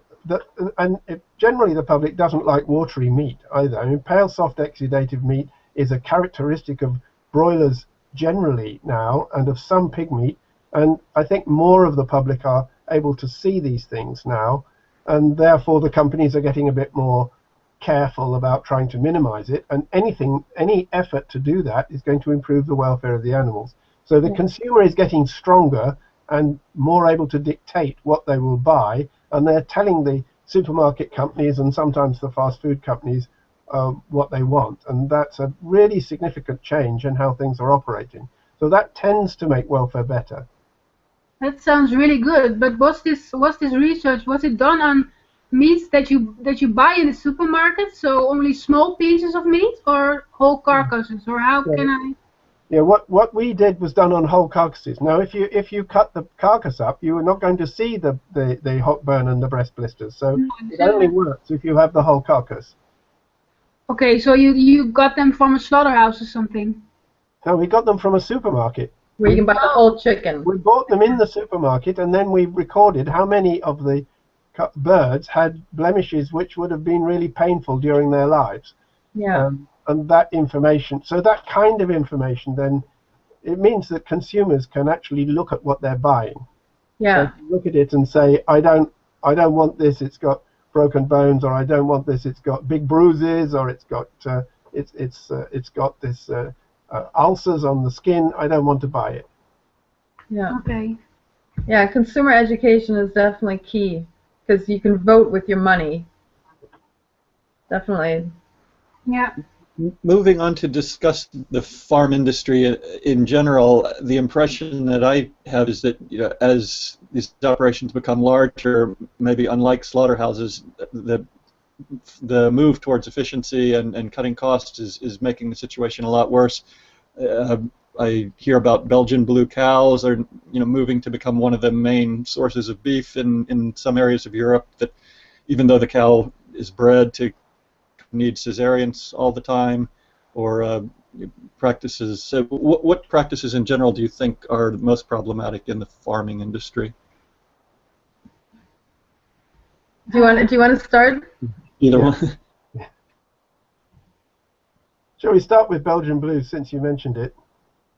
generally the public doesn't like watery meat either. I mean, pale soft exudative meat is a characteristic of broilers generally now, and of some pig meat, and I think more of the public are able to see these things now, and therefore the companies are getting a bit more careful about trying to minimize it, and any effort to do that is going to improve the welfare of the animals. So the consumer is getting stronger and more able to dictate what they will buy, and they're telling the supermarket companies and sometimes the fast food companies what they want, and that's a really significant change in how things are operating. So that tends to make welfare better. That sounds really good. But was this research, was it done on meats that you buy in the supermarket, so only small pieces of meat, or whole carcasses, or how can I? Yeah, what we did was done on whole carcasses. Now, if you cut the carcass up, you are not going to see the hot burn and the breast blisters. So it only works if you have the whole carcass. Okay, so you got them from a slaughterhouse or something? No, we got them from a supermarket. Where you can buy the whole chicken. We bought them in the supermarket, and then we recorded how many of the birds had blemishes which would have been really painful during their lives. Yeah. And that information, so that kind of information, then it means that consumers can actually look at what they're buying. Yeah. So look at it and say, I don't want this, it's got broken bones, or I don't want this, it's got big bruises, or it's got this ulcers on the skin. I don't want to buy it. Yeah. Okay. Yeah, consumer education is definitely key, because you can vote with your money. Definitely. Yeah. Moving on to discuss the farm industry in general, the impression that I have is that as these operations become larger, maybe unlike slaughterhouses, the move towards efficiency and cutting costs is making the situation a lot worse. I hear about Belgian blue cows are moving to become one of the main sources of beef in some areas of Europe, that even though the cow is bred to need cesareans all the time, or practices. So what practices in general do you think are most problematic in the farming industry? Do you want to start? Either one. Shall we start with Belgian blue, since you mentioned it?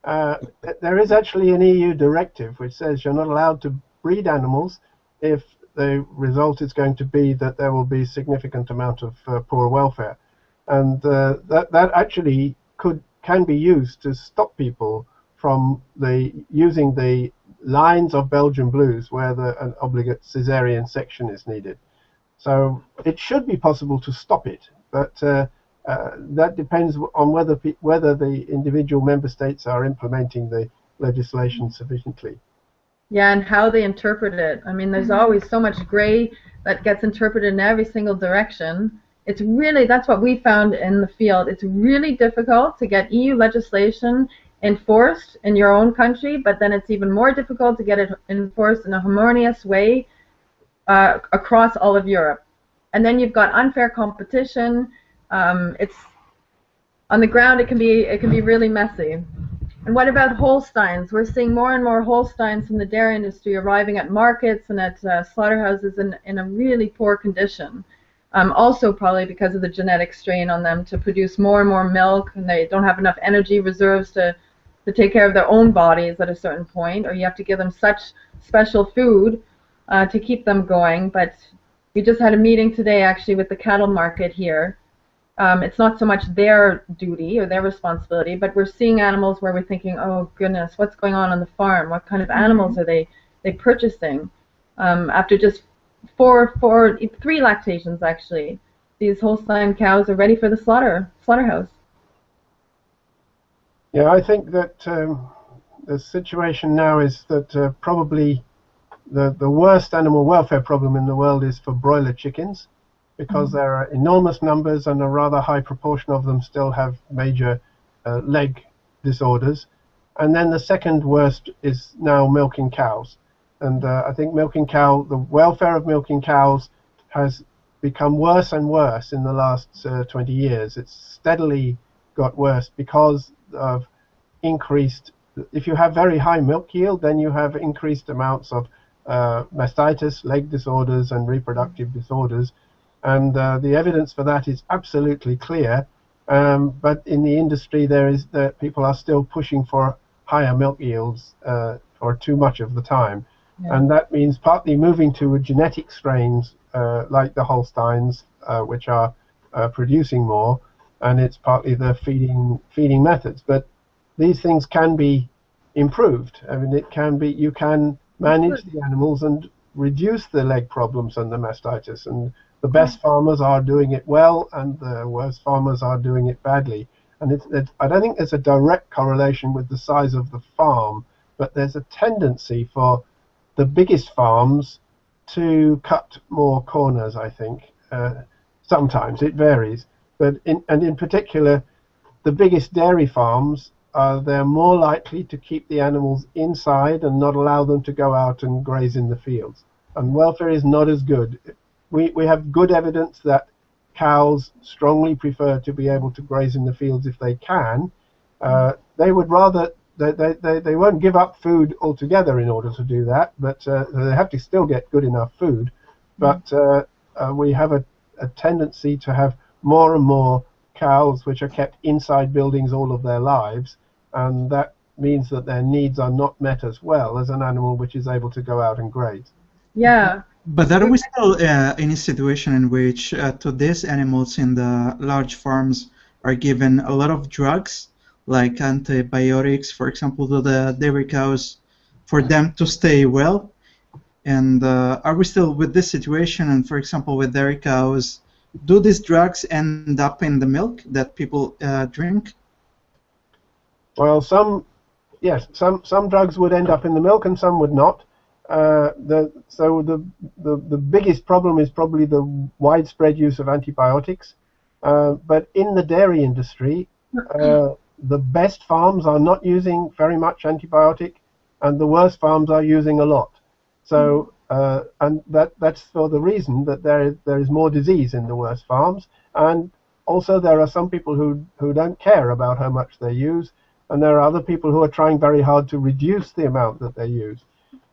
There is actually an EU directive which says you're not allowed to breed animals if the result is going to be that there will be significant amount of poor welfare, and that actually can be used to stop people from using the lines of Belgian blues where an obligate caesarean section is needed. So it should be possible to stop it, but that depends on whether the individual member states are implementing the legislation sufficiently. Yeah, and how they interpret it. I mean, there's always so much gray that gets interpreted in every single direction. It's really, that's what we found in the field. It's really difficult to get EU legislation enforced in your own country, but then it's even more difficult to get it enforced in a harmonious way across all of Europe. And then you've got unfair competition. It's on the ground. It can be really messy. And what about Holsteins? We're seeing more and more Holsteins from the dairy industry arriving at markets and at slaughterhouses in a really poor condition. Also probably because of the genetic strain on them to produce more and more milk, and they don't have enough energy reserves to take care of their own bodies at a certain point, or you have to give them such special food to keep them going. But we just had a meeting today actually with the cattle market here. It's not so much their duty or their responsibility, but we're seeing animals where we're thinking, oh goodness, what's going on the farm? What kind of animals are they purchasing? After just three lactations actually, these Holstein cows are ready for the slaughterhouse. Yeah, I think that the situation now is that probably the worst animal welfare problem in the world is for broiler chickens, because there are enormous numbers and a rather high proportion of them still have major leg disorders. And then the second worst is now milking cows. And I think the welfare of milking cows has become worse and worse in the last 20 years. It's steadily got worse because of increased, if you have very high milk yield, then you have increased amounts of mastitis, leg disorders, and reproductive disorders. And the evidence for that is absolutely clear. But in the industry, people are still pushing for higher milk yields for too much of the time. Yeah. And that means partly moving to genetic strains like the Holsteins, which are producing more, and it's partly the feeding methods. But these things can be improved. I mean, you can manage the animals and reduce the leg problems and the mastitis. And the best farmers are doing it well, and the worst farmers are doing it badly. And I don't think there's a direct correlation with the size of the farm, but there's a tendency for the biggest farms to cut more corners, I think. Sometimes it varies, but in particular, the biggest dairy farms they're more likely to keep the animals inside and not allow them to go out and graze in the fields. And welfare is not as good. We have good evidence that cows strongly prefer to be able to graze in the fields if they can. They would rather. They won't give up food altogether in order to do that, but they have to still get good enough food. But we have a tendency to have more and more cows which are kept inside buildings all of their lives, and that means that their needs are not met as well as an animal which is able to go out and graze. Yeah. But are we still in a situation in which to these animals in the large farms are given a lot of drugs, like antibiotics, for example, to the dairy cows, for them to stay well? And are we still with this situation? And for example, with dairy cows, do these drugs end up in the milk that people drink? Well, some drugs would end up in the milk, and some would not. So the biggest problem is probably the widespread use of antibiotics. But in the dairy industry, the best farms are not using very much antibiotic, and the worst farms are using a lot. So and that's for the reason that there is more disease in the worst farms, and also there are some people who don't care about how much they use, and there are other people who are trying very hard to reduce the amount that they use.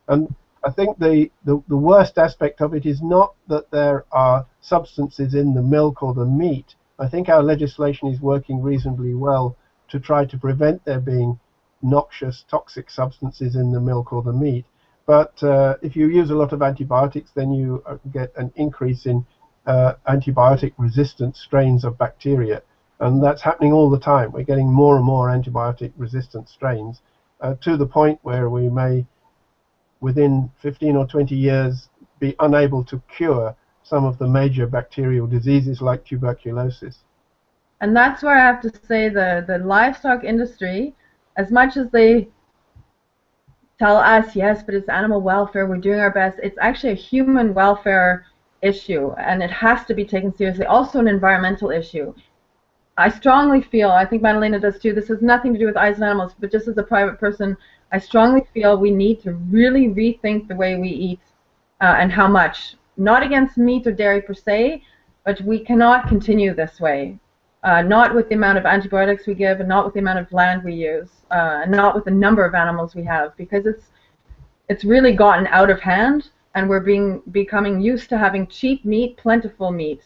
And I think the worst aspect of it is not that there are substances in the milk or the meat. I think our legislation is working reasonably well to try to prevent there being noxious, toxic substances in the milk or the meat. But if you use a lot of antibiotics, then you get an increase in antibiotic-resistant strains of bacteria. And that's happening all the time. We're getting more and more antibiotic-resistant strains to the point where we may, within 15 or 20 years, be unable to cure some of the major bacterial diseases like tuberculosis. And that's where I have to say the livestock industry, as much as they tell us, yes, but it's animal welfare, we're doing our best, it's actually a human welfare issue, and it has to be taken seriously. Also an environmental issue. I strongly feel, I think Madalena does too, this has nothing to do with eyes and animals, but just as a private person, I strongly feel we need to really rethink the way we eat and how much. Not against meat or dairy per se, but we cannot continue this way. Not with the amount of antibiotics we give, and not with the amount of land we use, and not with the number of animals we have, because it's really gotten out of hand, and we're becoming used to having cheap meat, plentiful meat,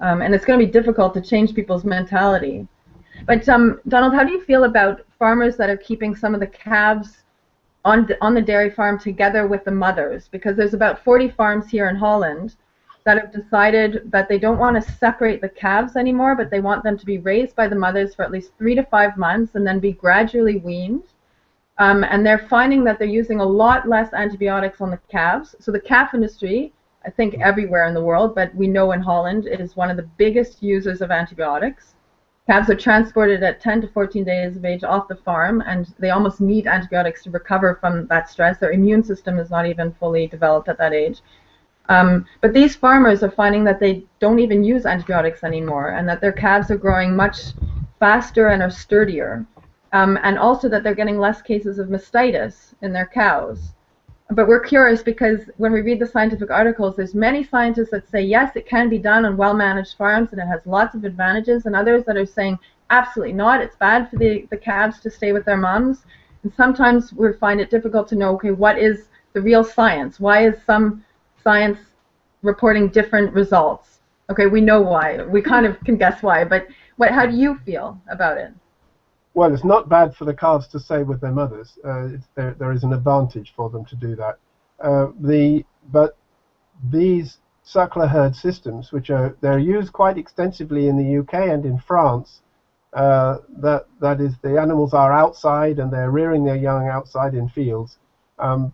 and it's going to be difficult to change people's mentality. But Donald, how do you feel about farmers that are keeping some of the calves on the dairy farm together with the mothers? Because there's about 40 farms here in Holland that have decided that they don't want to separate the calves anymore, but they want them to be raised by the mothers for at least 3 to 5 months and then be gradually weaned. And they're finding that they're using a lot less antibiotics on the calves. So the calf industry, I think everywhere in the world, but we know in Holland, it is one of the biggest users of antibiotics. Calves are transported at 10 to 14 days of age off the farm, and they almost need antibiotics to recover from that stress. Their immune system is not even fully developed at that age. But these farmers are finding that they don't even use antibiotics anymore, and that their calves are growing much faster and are sturdier, and also that they're getting less cases of mastitis in their cows. But we're curious because when we read the scientific articles, there's many scientists that say, yes, it can be done on well-managed farms and it has lots of advantages, and others that are saying, absolutely not, it's bad for the calves to stay with their moms. And sometimes we find it difficult to know, okay, what is the real science? Why is some science reporting different results? Okay, we know why. We kind of can guess why, but how do you feel about it? Well, it's not bad for the calves to stay with their mothers. There is an advantage for them to do that. But these suckler herd systems, which they're used quite extensively in the UK and in France, that is, the animals are outside and they're rearing their young outside in fields.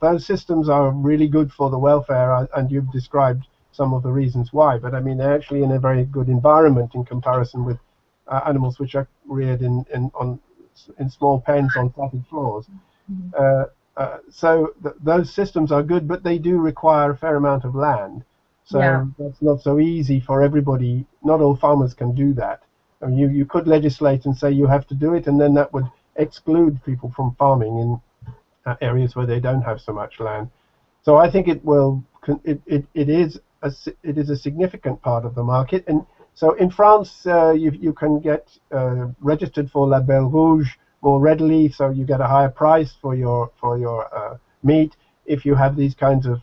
Those systems are really good for the welfare, and you've described some of the reasons why. But I mean, they're actually in a very good environment in comparison with animals which are reared in small pens on platted floors. So those systems are good, but they do require a fair amount of land. So that's not so easy for everybody. Not all farmers can do that. I mean, you could legislate and say you have to do it, and then that would exclude people from farming in areas where they don't have so much land. So I think it will. It is a significant part of the market. And so in France, you can get registered for Label Rouge more readily, so you get a higher price for your meat if you have these kinds of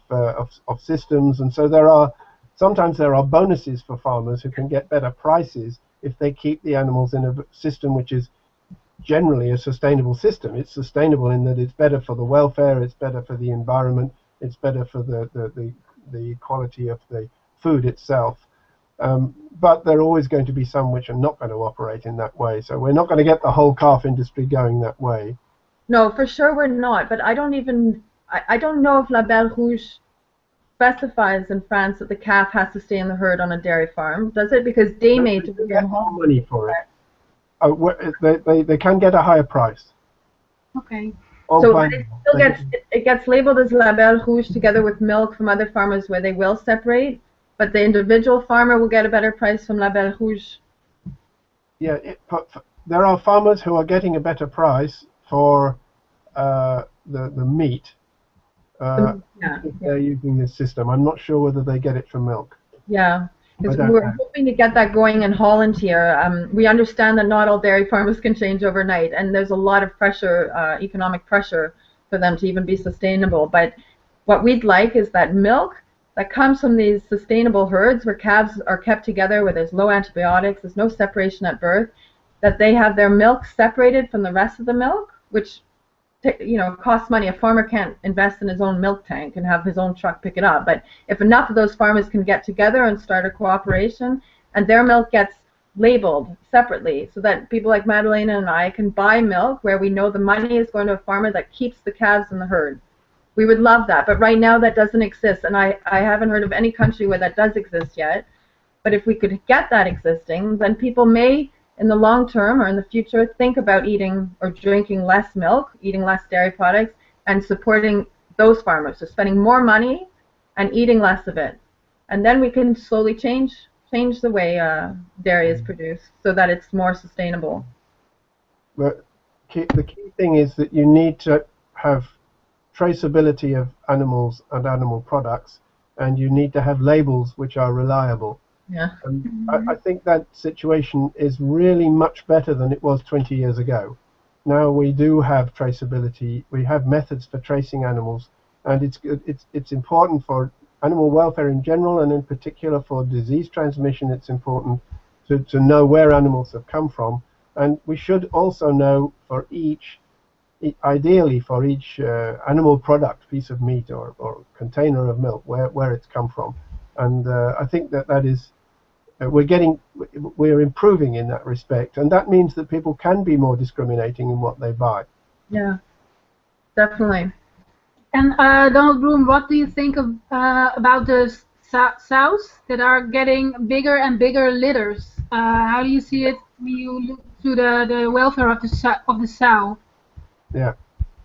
systems. And so sometimes there are bonuses for farmers who can get better prices if they keep the animals in a system which is generally a sustainable system. It's sustainable in that it's better for the welfare, it's better for the environment, it's better for the quality of the food itself. But there are always going to be some which are not going to operate in that way. So we're not going to get the whole calf industry going that way. No, for sure we're not. But I don't know if Label Rouge specifies in France that the calf has to stay in the herd on a dairy farm. Does it? Because they made to get more money for it. They can get a higher price. Okay. So it gets labeled as Label Rouge together with milk from other farmers where they will separate, but the individual farmer will get a better price from Label Rouge. Yeah, there are farmers who are getting a better price for the meat if they're using this system. I'm not sure whether they get it from milk. Yeah. We're hoping to get that going in Holland here. We understand that not all dairy farmers can change overnight, and there's a lot of pressure, economic pressure, for them to even be sustainable. But what we'd like is that milk that comes from these sustainable herds where calves are kept together, where there's low antibiotics, there's no separation at birth, that they have their milk separated from the rest of the milk, which costs money. A farmer can't invest in his own milk tank and have his own truck pick it up. But if enough of those farmers can get together and start a cooperation, and their milk gets labeled separately so that people like Madalena and I can buy milk where we know the money is going to a farmer that keeps the calves in the herd. We would love that. But right now that doesn't exist, and I haven't heard of any country where that does exist yet. But if we could get that existing, then people may, in the long term or in the future, think about eating or drinking less milk, eating less dairy products, and supporting those farmers. So spending more money and eating less of it. And then we can slowly change the way dairy is produced so that it's more sustainable. But the key thing is that you need to have traceability of animals and animal products, and you need to have labels which are reliable. Yeah. I think that situation is really much better than it was 20 years ago. Now we do have traceability. We have methods for tracing animals, and it's important for animal welfare in general, and in particular for disease transmission. It's important to know where animals have come from, and we should also know for ideally for each animal product, piece of meat or container of milk, where it's come from. And I think that is we're improving in that respect, and that means that people can be more discriminating in what they buy. Yeah, definitely. And Donald Bloom, what do you think of about the sows that are getting bigger and bigger litters. How do you see it when you look to the welfare of the sow? Yeah.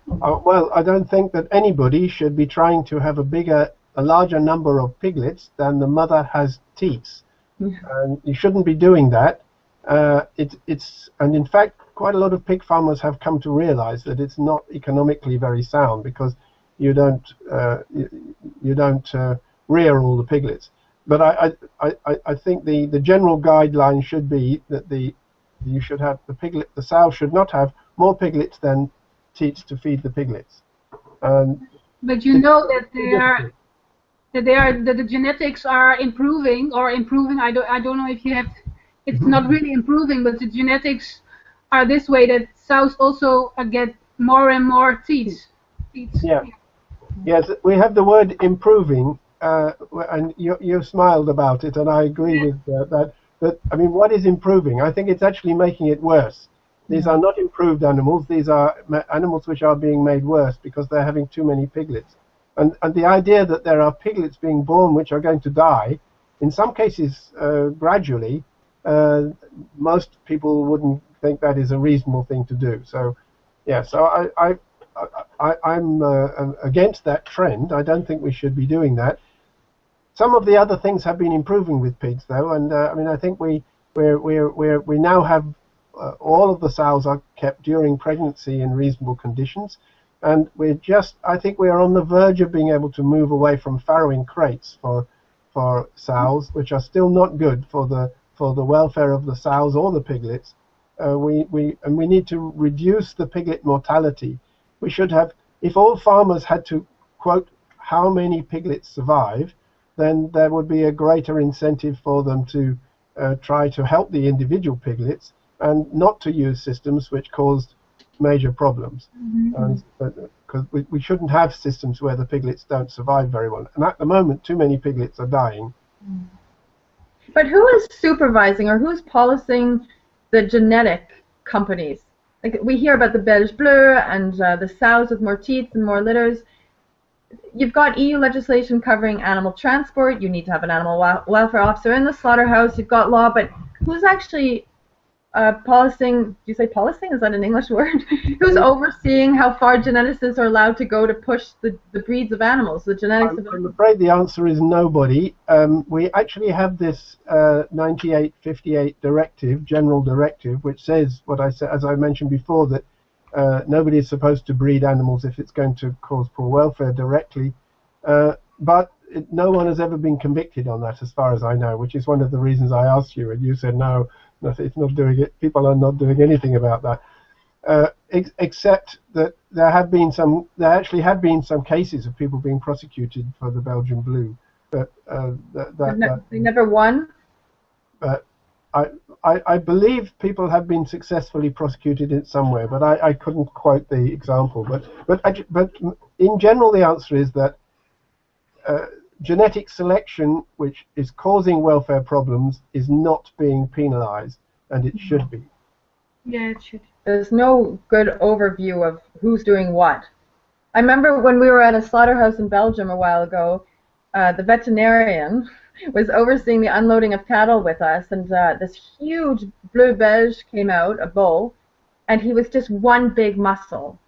Well, I don't think that anybody should be trying to have a larger number of piglets than the mother has teats, and you shouldn't be doing that. And in fact, quite a lot of pig farmers have come to realize that it's not economically very sound because you don't rear all the piglets. But I think the general guideline should be that the sow should not have more piglets than teats to feed the piglets. But you know that the genetics are improving. I don't know if you have. It's not really improving, but the genetics are this way that sows also get more and more teats. Yeah. Yes, we have the word improving, and you smiled about it, and I agree with that. But I mean, what is improving? I think it's actually making it worse. These are not improved animals. These are animals which are being made worse because they're having too many piglets. And the idea that there are piglets being born which are going to die, in some cases gradually, most people wouldn't think that is a reasonable thing to do. So, yeah. So I'm against that trend. I don't think we should be doing that. Some of the other things have been improving with pigs, though, and I mean, I think we now have all of the sows are kept during pregnancy in reasonable conditions, and I think we are on the verge of being able to move away from farrowing crates for sows, which are still not good for the welfare of the sows or the piglets. We need to reduce the piglet mortality. We should have, if all farmers had to quote how many piglets survive, then there would be a greater incentive for them to try to help the individual piglets and not to use systems which caused major problems. Because we shouldn't have systems where the piglets don't survive very well. And at the moment, too many piglets are dying. But who is supervising or who's policing the genetic companies? Like we hear about the Belge Bleu and the sows with more teats and more litters. You've got EU legislation covering animal transport. You need to have an animal welfare officer in the slaughterhouse. You've got law, but who's actually policing? Do you say policing? Is that an English word? Who's overseeing how far geneticists are allowed to go to push the breeds of animals, the genetics of I'm afraid the answer is nobody. We actually have this 98/58 directive, general directive, which says what I said, as I mentioned before, that nobody is supposed to breed animals if it's going to cause poor welfare directly. But no one has ever been convicted on that, as far as I know, which is one of the reasons I asked you, and you said no, it's not doing it. People are not doing anything about that, except that there actually have been some cases of people being prosecuted for the Belgian Blue, but they never won. But I believe people have been successfully prosecuted in somewhere, but I couldn't quote the example. But in general, the answer is that genetic selection, which is causing welfare problems, is not being penalized, and it should be. Yeah, it should. There's no good overview of who's doing what. I remember when we were at a slaughterhouse in Belgium a while ago, the veterinarian was overseeing the unloading of cattle with us, and this huge Bleu Belge came out, a bull, and he was just one big muscle.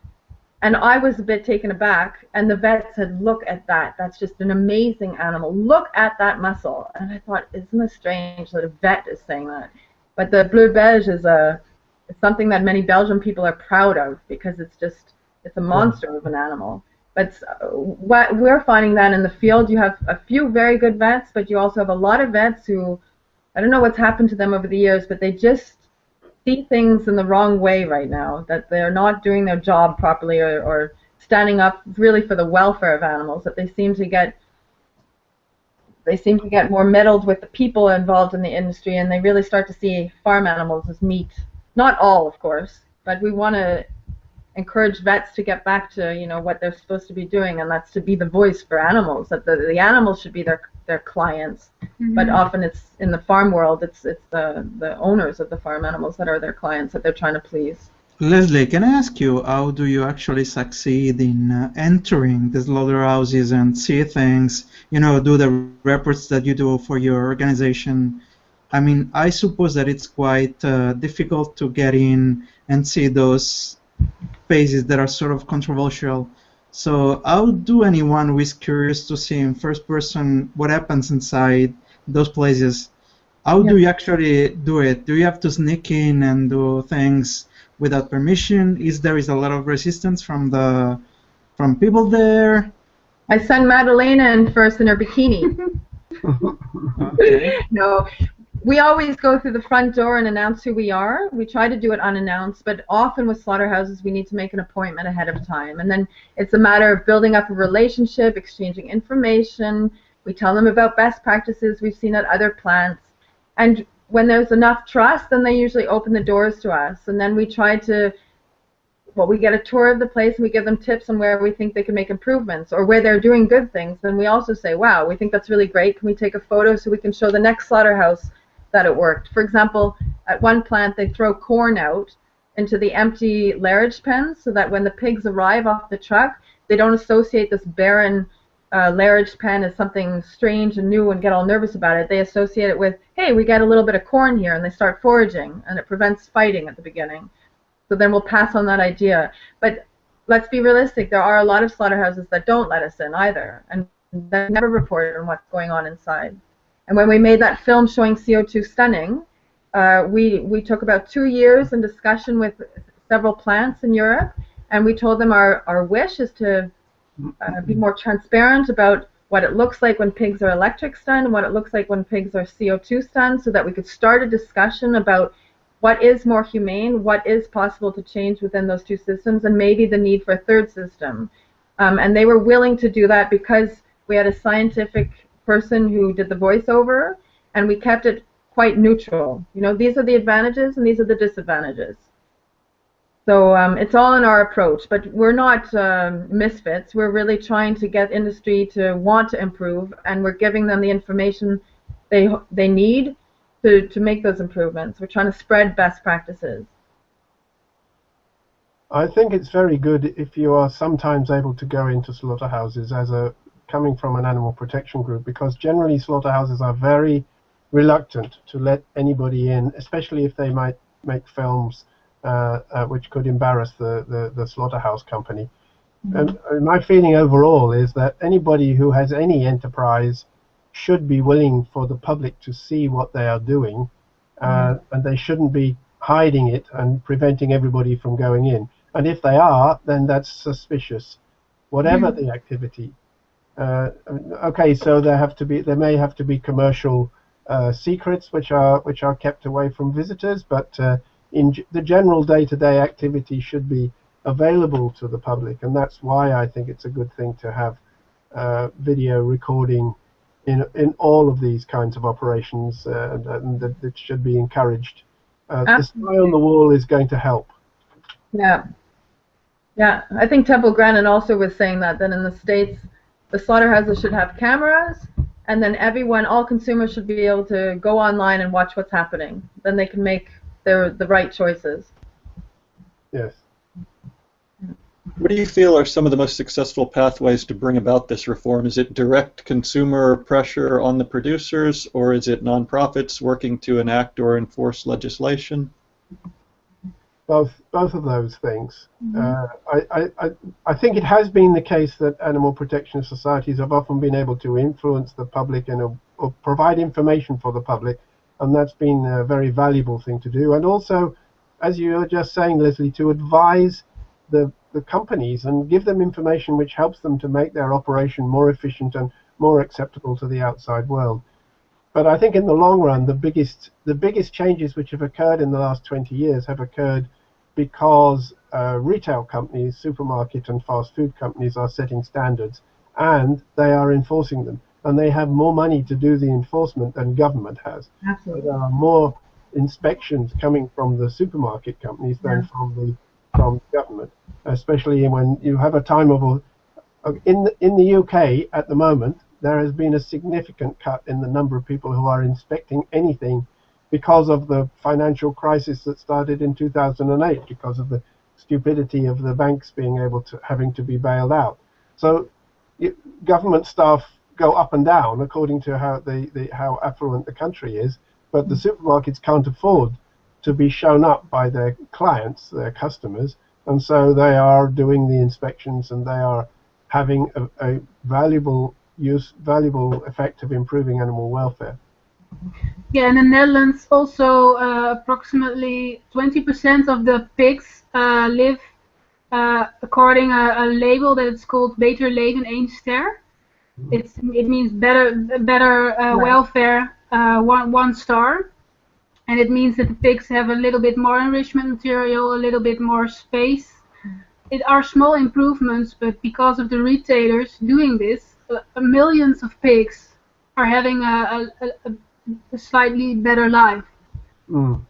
And I was a bit taken aback, and the vet said, look at that, that's just an amazing animal, look at that muscle. And I thought, isn't it strange that a vet is saying that? But the Bleu Belge is something that many Belgian people are proud of, because it's a monster of an animal. But what we're finding that in the field, you have a few very good vets, but you also have a lot of vets who, I don't know what's happened to them over the years, but they just see things in the wrong way right now, that they're not doing their job properly or standing up really for the welfare of animals, that they seem to get more meddled with the people involved in the industry, and they really start to see farm animals as meat. Not all, of course, but we want to encourage vets to get back to what they're supposed to be doing, and that's to be the voice for animals, that the animals should be their clients. But often it's in the farm world, it's the owners of the farm animals that are their clients that they're trying to please. Leslie, can I ask you, how do you actually succeed in entering the slaughterhouses and see things, do the reports that you do for your organization? I mean, I suppose that it's quite difficult to get in and see those phases that are sort of controversial. So how do anyone who is curious to see in first person what happens inside those places, how do you actually do it? Do you have to sneak in and do things without permission? Is there a lot of resistance from people there? I send Madalena in first in her bikini. Okay. No, we always go through the front door and announce who we are. We try to do it unannounced, but often with slaughterhouses we need to make an appointment ahead of time. And then it's a matter of building up a relationship, exchanging information. We tell them about best practices we've seen at other plants. And when there's enough trust, then they usually open the doors to us. And then we try to, we get a tour of the place and we give them tips on where we think they can make improvements or where they're doing good things. Then we also say, wow, we think that's really great. Can we take a photo so we can show the next slaughterhouse that it worked? For example, at one plant they throw corn out into the empty lairage pens so that when the pigs arrive off the truck, they don't associate this barren lairage pen as something strange and new and get all nervous about it. They associate it with, hey, we got a little bit of corn here, and they start foraging, and it prevents fighting at the beginning. So then we'll pass on that idea. But let's be realistic. There are a lot of slaughterhouses that don't let us in either, and they never report on what's going on inside. And when we made that film showing CO2 stunning, we took about 2 years in discussion with several plants in Europe, and we told them our wish is to be more transparent about what it looks like when pigs are electric stunned and what it looks like when pigs are CO2 stunned, so that we could start a discussion about what is more humane, what is possible to change within those two systems, and maybe the need for a third system. And they were willing to do that because we had a scientific person who did the voiceover, and we kept it quite neutral. These are the advantages and these are the disadvantages. So it's all in our approach, but we're not misfits. We're really trying to get industry to want to improve, and we're giving them the information they need to make those improvements. We're trying to spread best practices. I think it's very good if you are sometimes able to go into slaughterhouses coming from an animal protection group, because generally slaughterhouses are very reluctant to let anybody in, especially if they might make films which could embarrass the slaughterhouse company. And my feeling overall is that anybody who has any enterprise should be willing for the public to see what they are doing, and they shouldn't be hiding it and preventing everybody from going in. And if they are, then that's suspicious, whatever the activity. Okay, so there may have to be commercial secrets which are kept away from visitors, but in the general day-to-day activity should be available to the public, and that's why I think it's a good thing to have video recording in all of these kinds of operations, and that it should be encouraged. The spy on the wall is going to help. Yeah. Yeah, I think Temple Grandin also was saying that in the States, the slaughterhouses should have cameras, and then all consumers should be able to go online and watch what's happening. Then they can make the right choices. Yes. What do you feel are some of the most successful pathways to bring about this reform? Is it direct consumer pressure on the producers, or is it nonprofits working to enact or enforce legislation? Both of those things. I think it has been the case that animal protection societies have often been able to influence the public or provide information for the public, and that's been a very valuable thing to do. And also, as you were just saying, Leslie, to advise the companies and give them information which helps them to make their operation more efficient and more acceptable to the outside world. But I think in the long run, the biggest changes which have occurred in the last 20 years have occurred because retail companies, supermarket and fast food companies are setting standards, and they are enforcing them. And they have more money to do the enforcement than government has. Absolutely. There are more inspections coming from the supermarket companies than from government, especially when you have a time of in the UK at the moment. There has been a significant cut in the number of people who are inspecting anything because of the financial crisis that started in 2008, because of the stupidity of the banks having to be bailed out. So government staff go up and down according to how affluent the country is, but the supermarkets can't afford to be shown up by their clients, their customers, and so they are doing the inspections, and they are having a valuable effect of improving animal welfare. Yeah, in the Netherlands also approximately 20% of the pigs live according a label that it's called Beter Leven 1 ster. It means better welfare, 1 star. And it means that the pigs have a little bit more enrichment material, a little bit more space. It are small improvements, but because of the retailers doing this, millions of pigs are having a slightly better life. So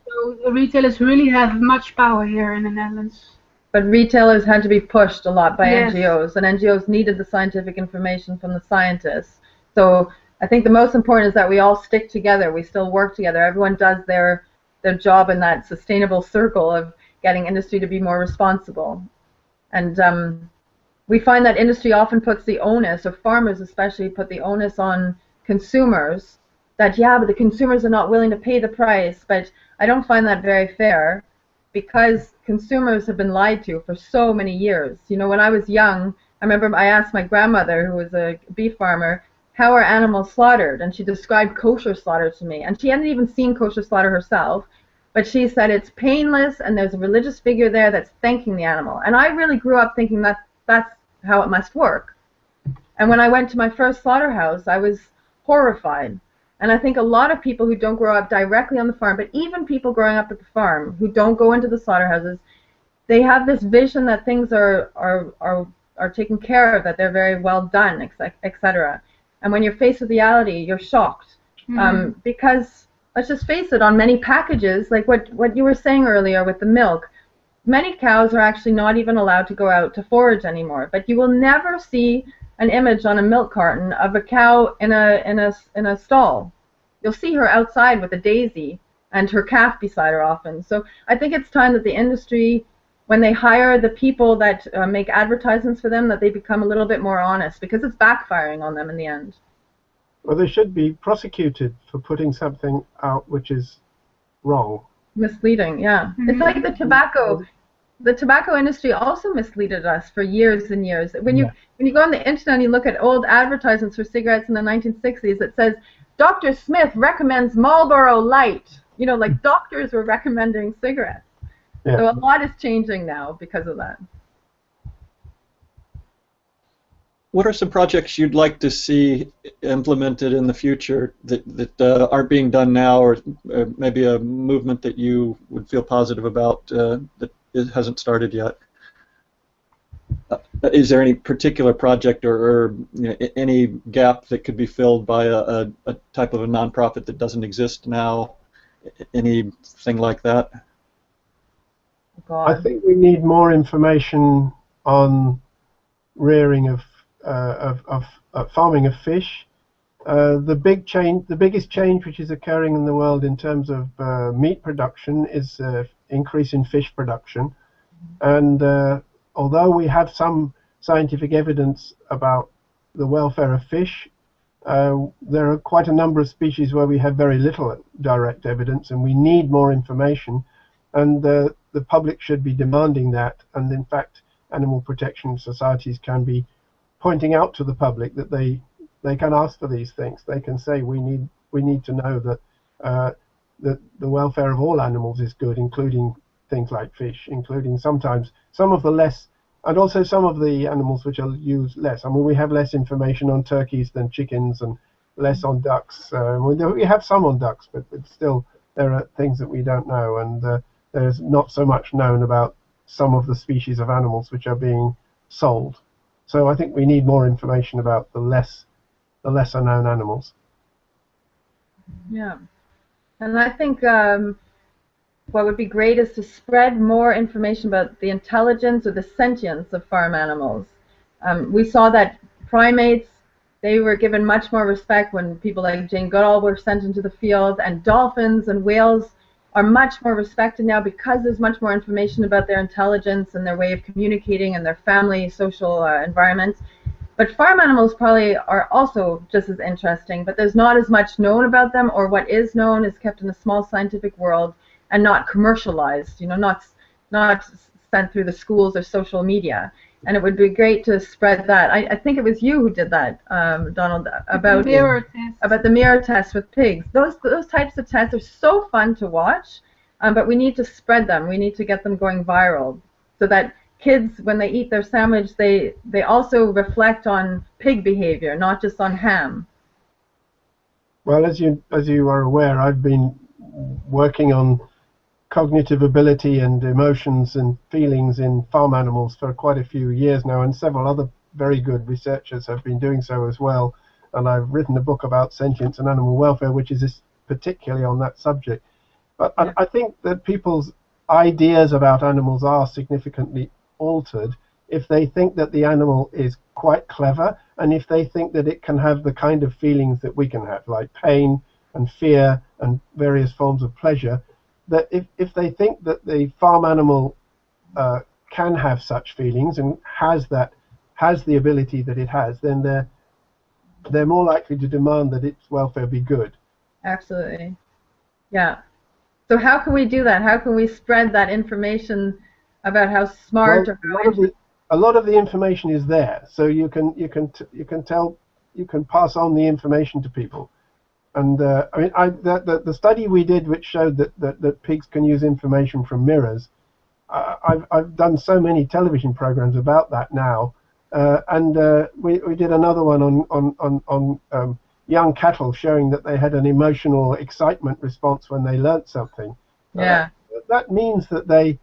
retailers really have much power here in the Netherlands. But retailers had to be pushed a lot by Yes. NGOs, and NGOs needed the scientific information from the scientists. So I think the most important is that we all stick together. We still work together. Everyone does their job in that sustainable circle of getting industry to be more responsible. And we find that industry often puts the onus, or farmers especially put the onus on consumers, that but the consumers are not willing to pay the price. But I don't find that very fair, because consumers have been lied to for so many years. You know, when I was young, I remember I asked my grandmother, who was a beef farmer, how are animals slaughtered? And she described kosher slaughter to me. And she hadn't even seen kosher slaughter herself, but she said it's painless and there's a religious figure there that's thanking the animal. And I really grew up thinking that that's how it must work. And when I went to my first slaughterhouse, I was horrified. And I think a lot of people who don't grow up directly on the farm, but even people growing up at the farm who don't go into the slaughterhouses, they have this vision that things are taken care of, that they're very well done, etc. And when you're faced with reality, you're shocked. Because, let's just face it, on many packages, like what you were saying earlier with the milk, many cows are actually not even allowed to go out to forage anymore. But you will never see an image on a milk carton of a cow in a stall. You'll see her outside with a daisy and her calf beside her often. So I think it's time that the industry, when they hire the people that make advertisements for them, that they become a little bit more honest, because it's backfiring on them in the end. Well, they should be prosecuted for putting something out which is wrong. Misleading, yeah. It's like the tobacco. The tobacco industry also misleaded us for years and years. When you go on the internet and you look at old advertisements for cigarettes in the 1960s, it says, Dr. Smith recommends Marlboro Light. You know, like doctors were recommending cigarettes. Yeah. So a lot is changing now because of that. What are some projects you'd like to see implemented in the future that aren't being done now, or maybe a movement that you would feel positive about that it hasn't started yet? Is there any particular project or any gap that could be filled by a type of a nonprofit that doesn't exist now? Anything like that? I think we need more information on rearing of farming of fish. The biggest change which is occurring in the world in terms of meat production is increase in fish production, and although we have some scientific evidence about the welfare of fish, there are quite a number of species where we have very little direct evidence, and we need more information, and the public should be demanding that, and in fact animal protection societies can be pointing out to the public that they can ask for these things. They can say we need to know that the welfare of all animals is good, including things like fish, including sometimes some of the less, and also some of the animals which are used less. I mean, we have less information on turkeys than chickens, and less on ducks. We have some on ducks, but still there are things that we don't know, and there's not so much known about some of the species of animals which are being sold. So I think we need more information about the lesser known animals. Yeah, and I think what would be great is to spread more information about the intelligence or the sentience of farm animals. We saw that primates They were given much more respect when people like Jane Goodall were sent into the field, and dolphins and whales are much more respected now because there's much more information about their intelligence and their way of communicating and their family, social environment. But farm animals probably are also just as interesting, but there's not as much known about them, or what is known is kept in a small scientific world and not commercialized, not sent through the schools or social media. And it would be great to spread that. I think it was you who did that, Donald, about the mirror test with pigs. Those types of tests are so fun to watch, but we need to spread them. We need to get them going viral so that kids, when they eat their sandwich, they also reflect on pig behavior, not just on ham. Well, as you are aware, I've been working on cognitive ability and emotions and feelings in farm animals for quite a few years now, and several other very good researchers have been doing so as well. And I've written a book about sentience and animal welfare, which is particularly on that subject. But yeah. I think that people's ideas about animals are significantly altered if they think that the animal is quite clever, and if they think that it can have the kind of feelings that we can have, like pain and fear and various forms of pleasure. That if they think that the farm animal can have such feelings and has the ability that it has, then they're more likely to demand that its welfare be good. Absolutely. Yeah. So how can we do that? How can we spread that information about how smart or how a lot of the information is there, so you can pass on the information to people. And I mean, the study we did, which showed that pigs can use information from mirrors, I've done so many television programs about that now, and we did another one on young cattle, showing that they had an emotional excitement response when they learnt something. Yeah. That means that they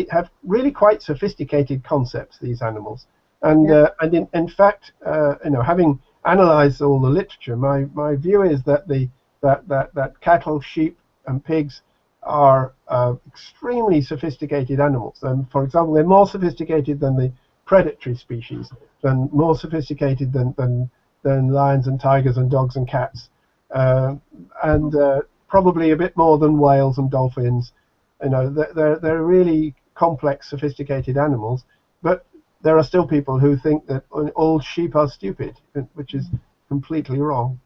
have really quite sophisticated concepts, these animals, and Yeah. And in fact, having analyze all the literature, my view is that cattle, sheep, and pigs are extremely sophisticated animals. And for example, they're more sophisticated than the predatory species, more sophisticated than lions and tigers and dogs and cats, and probably a bit more than whales and dolphins. They're really complex, sophisticated animals, but there are still people who think that all sheep are stupid, which is completely wrong.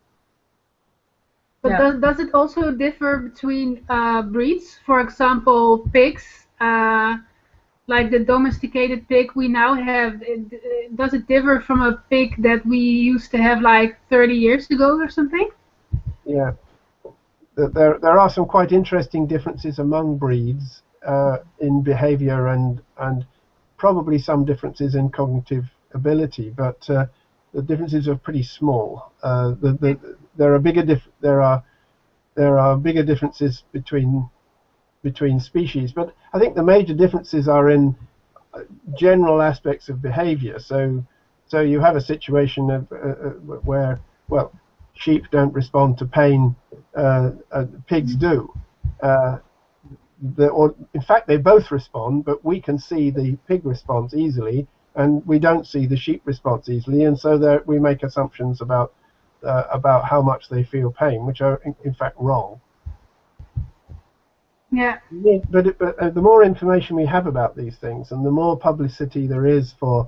But Yeah. does it also differ between breeds? For example, pigs, like the domesticated pig we now have, does it differ from a pig that we used to have like 30 years ago or something? Yeah. There are some quite interesting differences among breeds in behavior and probably some differences in cognitive ability, but the differences are pretty small. There are bigger differences between species, but I think the major differences are in general aspects of behavior. So you have a situation of where, well, sheep don't respond to pain, pigs do. In fact, they both respond, but we can see the pig response easily, and we don't see the sheep response easily, and so we make assumptions about how much they feel pain, which are in fact wrong. Yeah. But the more information we have about these things, and the more publicity there is for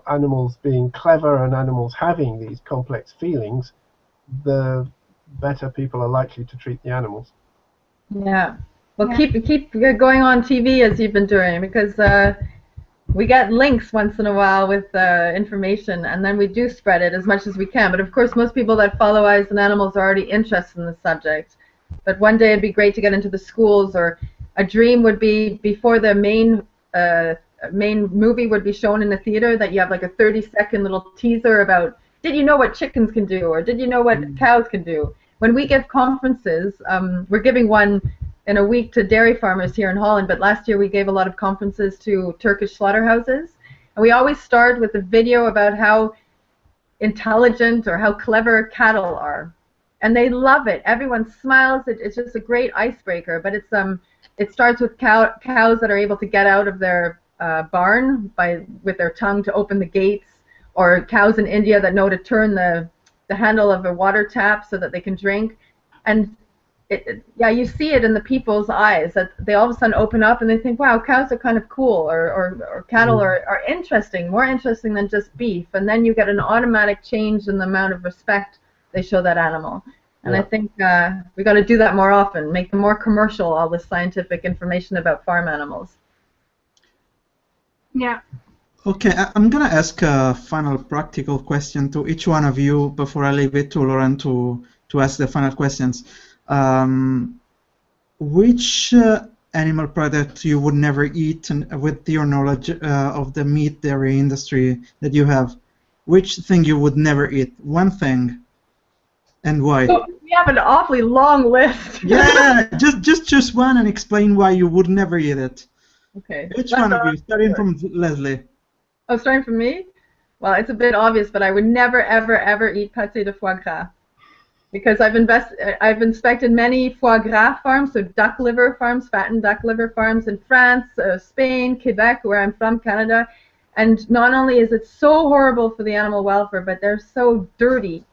animals being clever and animals having these complex feelings, the better people are likely to treat the animals. Yeah. Well, Yeah. keep going on TV as you've been doing, because we get links once in a while with information, and then we do spread it as much as we can. But of course, most people that follow Eyes on Animals are already interested in the subject. But one day it'd be great to get into the schools, or a dream would be before the main movie would be shown in the theater, that you have like a 30-second little teaser about, did you know what chickens can do, or did you know what cows can do? When we give conferences, we're giving one in a week to dairy farmers here in Holland, but last year we gave a lot of conferences to Turkish slaughterhouses, and we always start with a video about how intelligent or how clever cattle are, and they love it. Everyone smiles. It's just a great icebreaker, but it starts with cows that are able to get out of their barn with their tongue to open the gates, or cows in India that know to turn the handle of a water tap so that they can drink. And yeah, you see it in the people's eyes that they all of a sudden open up and they think, wow, cows are kind of cool, or cattle are interesting, more interesting than just beef. And then you get an automatic change in the amount of respect they show that animal. And I think we got to do that more often, make them more commercial, all this scientific information about farm animals. Yeah. Okay, I'm going to ask a final practical question to each one of you before I leave it to Lauren to ask the final questions. Which animal product you would never eat, and with your knowledge of the meat dairy industry that you have, which thing you would never eat? One thing, and why? So we have an awfully long list. Yeah, just choose one and explain why you would never eat it. Okay. Which one of you? Starting from Leslie. Oh, starting from me? Well, it's a bit obvious, but I would never, ever, ever eat pâté de foie gras. Because I've inspected many foie gras farms, so duck liver farms, fattened duck liver farms in France, Spain, Quebec, where I'm from, Canada. And not only is it so horrible for the animal welfare, but they're so dirty.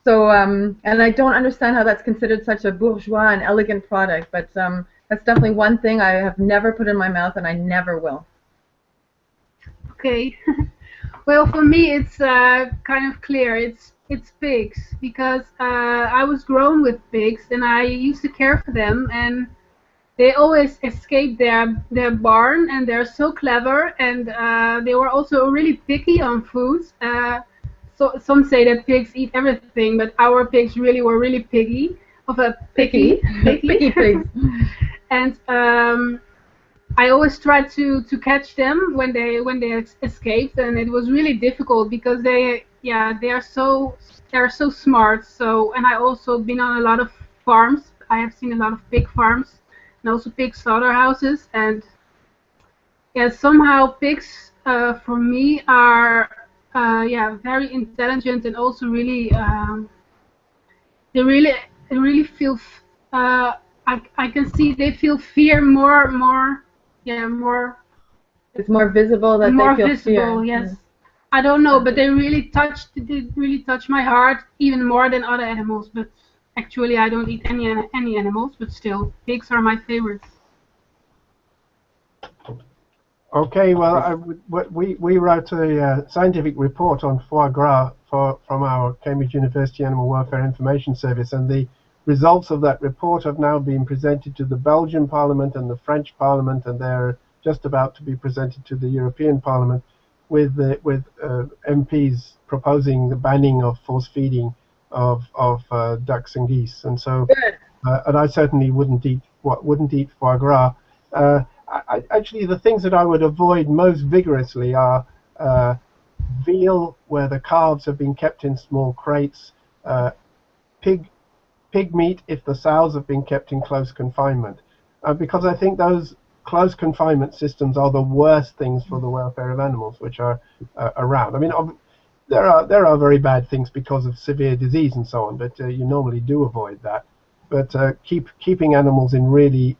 So, and I don't understand how that's considered such a bourgeois and elegant product, but that's definitely one thing I have never put in my mouth, and I never will. Okay. Well, for me, it's kind of clear. It's pigs, because I was grown with pigs, and I used to care for them, and they always escape their barn, and they're so clever, and they were also really picky on foods. So some say that pigs eat everything, but our pigs really were really picky. Picky pigs. And I always tried to catch them when they escaped, and it was really difficult because they are so smart. So, and I also been on a lot of farms. I have seen a lot of pig farms and also pig slaughterhouses, and yeah, somehow pigs for me are very intelligent, and also really they really feel I can see they feel fear more. It's more visible that more they feel visible, fear. yes. Mm. I don't know, but they really touch my heart even more than other animals. But actually, I don't eat any animals, but still, pigs are my favorites. Okay, well, we wrote a scientific report on foie gras from our Cambridge University Animal Welfare Information Service, and the results of that report have now been presented to the Belgian Parliament and the French Parliament, and they're just about to be presented to the European Parliament, with MPs proposing the banning of force feeding of ducks and geese. And so, and I certainly wouldn't eat foie gras. Actually, the things that I would avoid most vigorously are veal, where the calves have been kept in small crates, pig meat if the sows have been kept in close confinement, because I think those close confinement systems are the worst things for the welfare of animals which are around. I mean, there are very bad things because of severe disease and so on, but you normally do avoid that. But keeping animals in really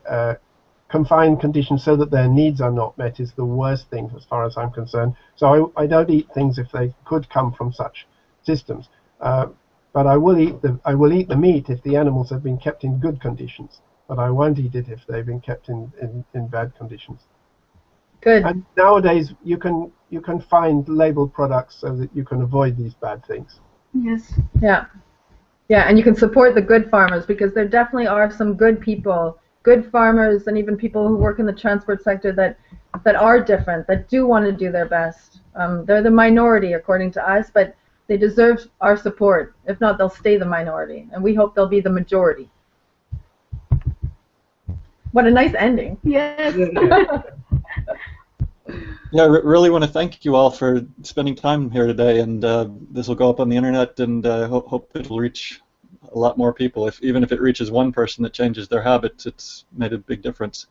confined conditions so that their needs are not met is the worst thing as far as I'm concerned. So I don't eat things if they could come from such systems. But I will eat the meat if the animals have been kept in good conditions. But I won't eat it if they've been kept in bad conditions. Good. And nowadays you can find labeled products so that you can avoid these bad things. Yes. Yeah. Yeah, and you can support the good farmers, because there definitely are some good people, good farmers, and even people who work in the transport sector that are different, that do want to do their best. They're the minority according to us, but they deserve our support. If not, they'll stay the minority, and we hope they'll be the majority. What a nice ending. Yes. Yeah, I really want to thank you all for spending time here today, and this will go up on the internet, and hope it will reach a lot more people. Even if it reaches one person that changes their habits, it's made a big difference.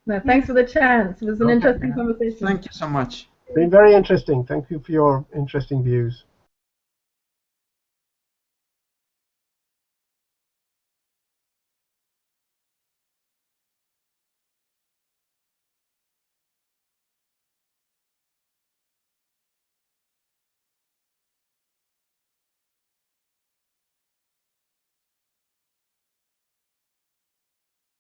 No, thanks for the chance. It was an interesting conversation. Thank you so much. It's been very interesting. Thank you for your interesting views.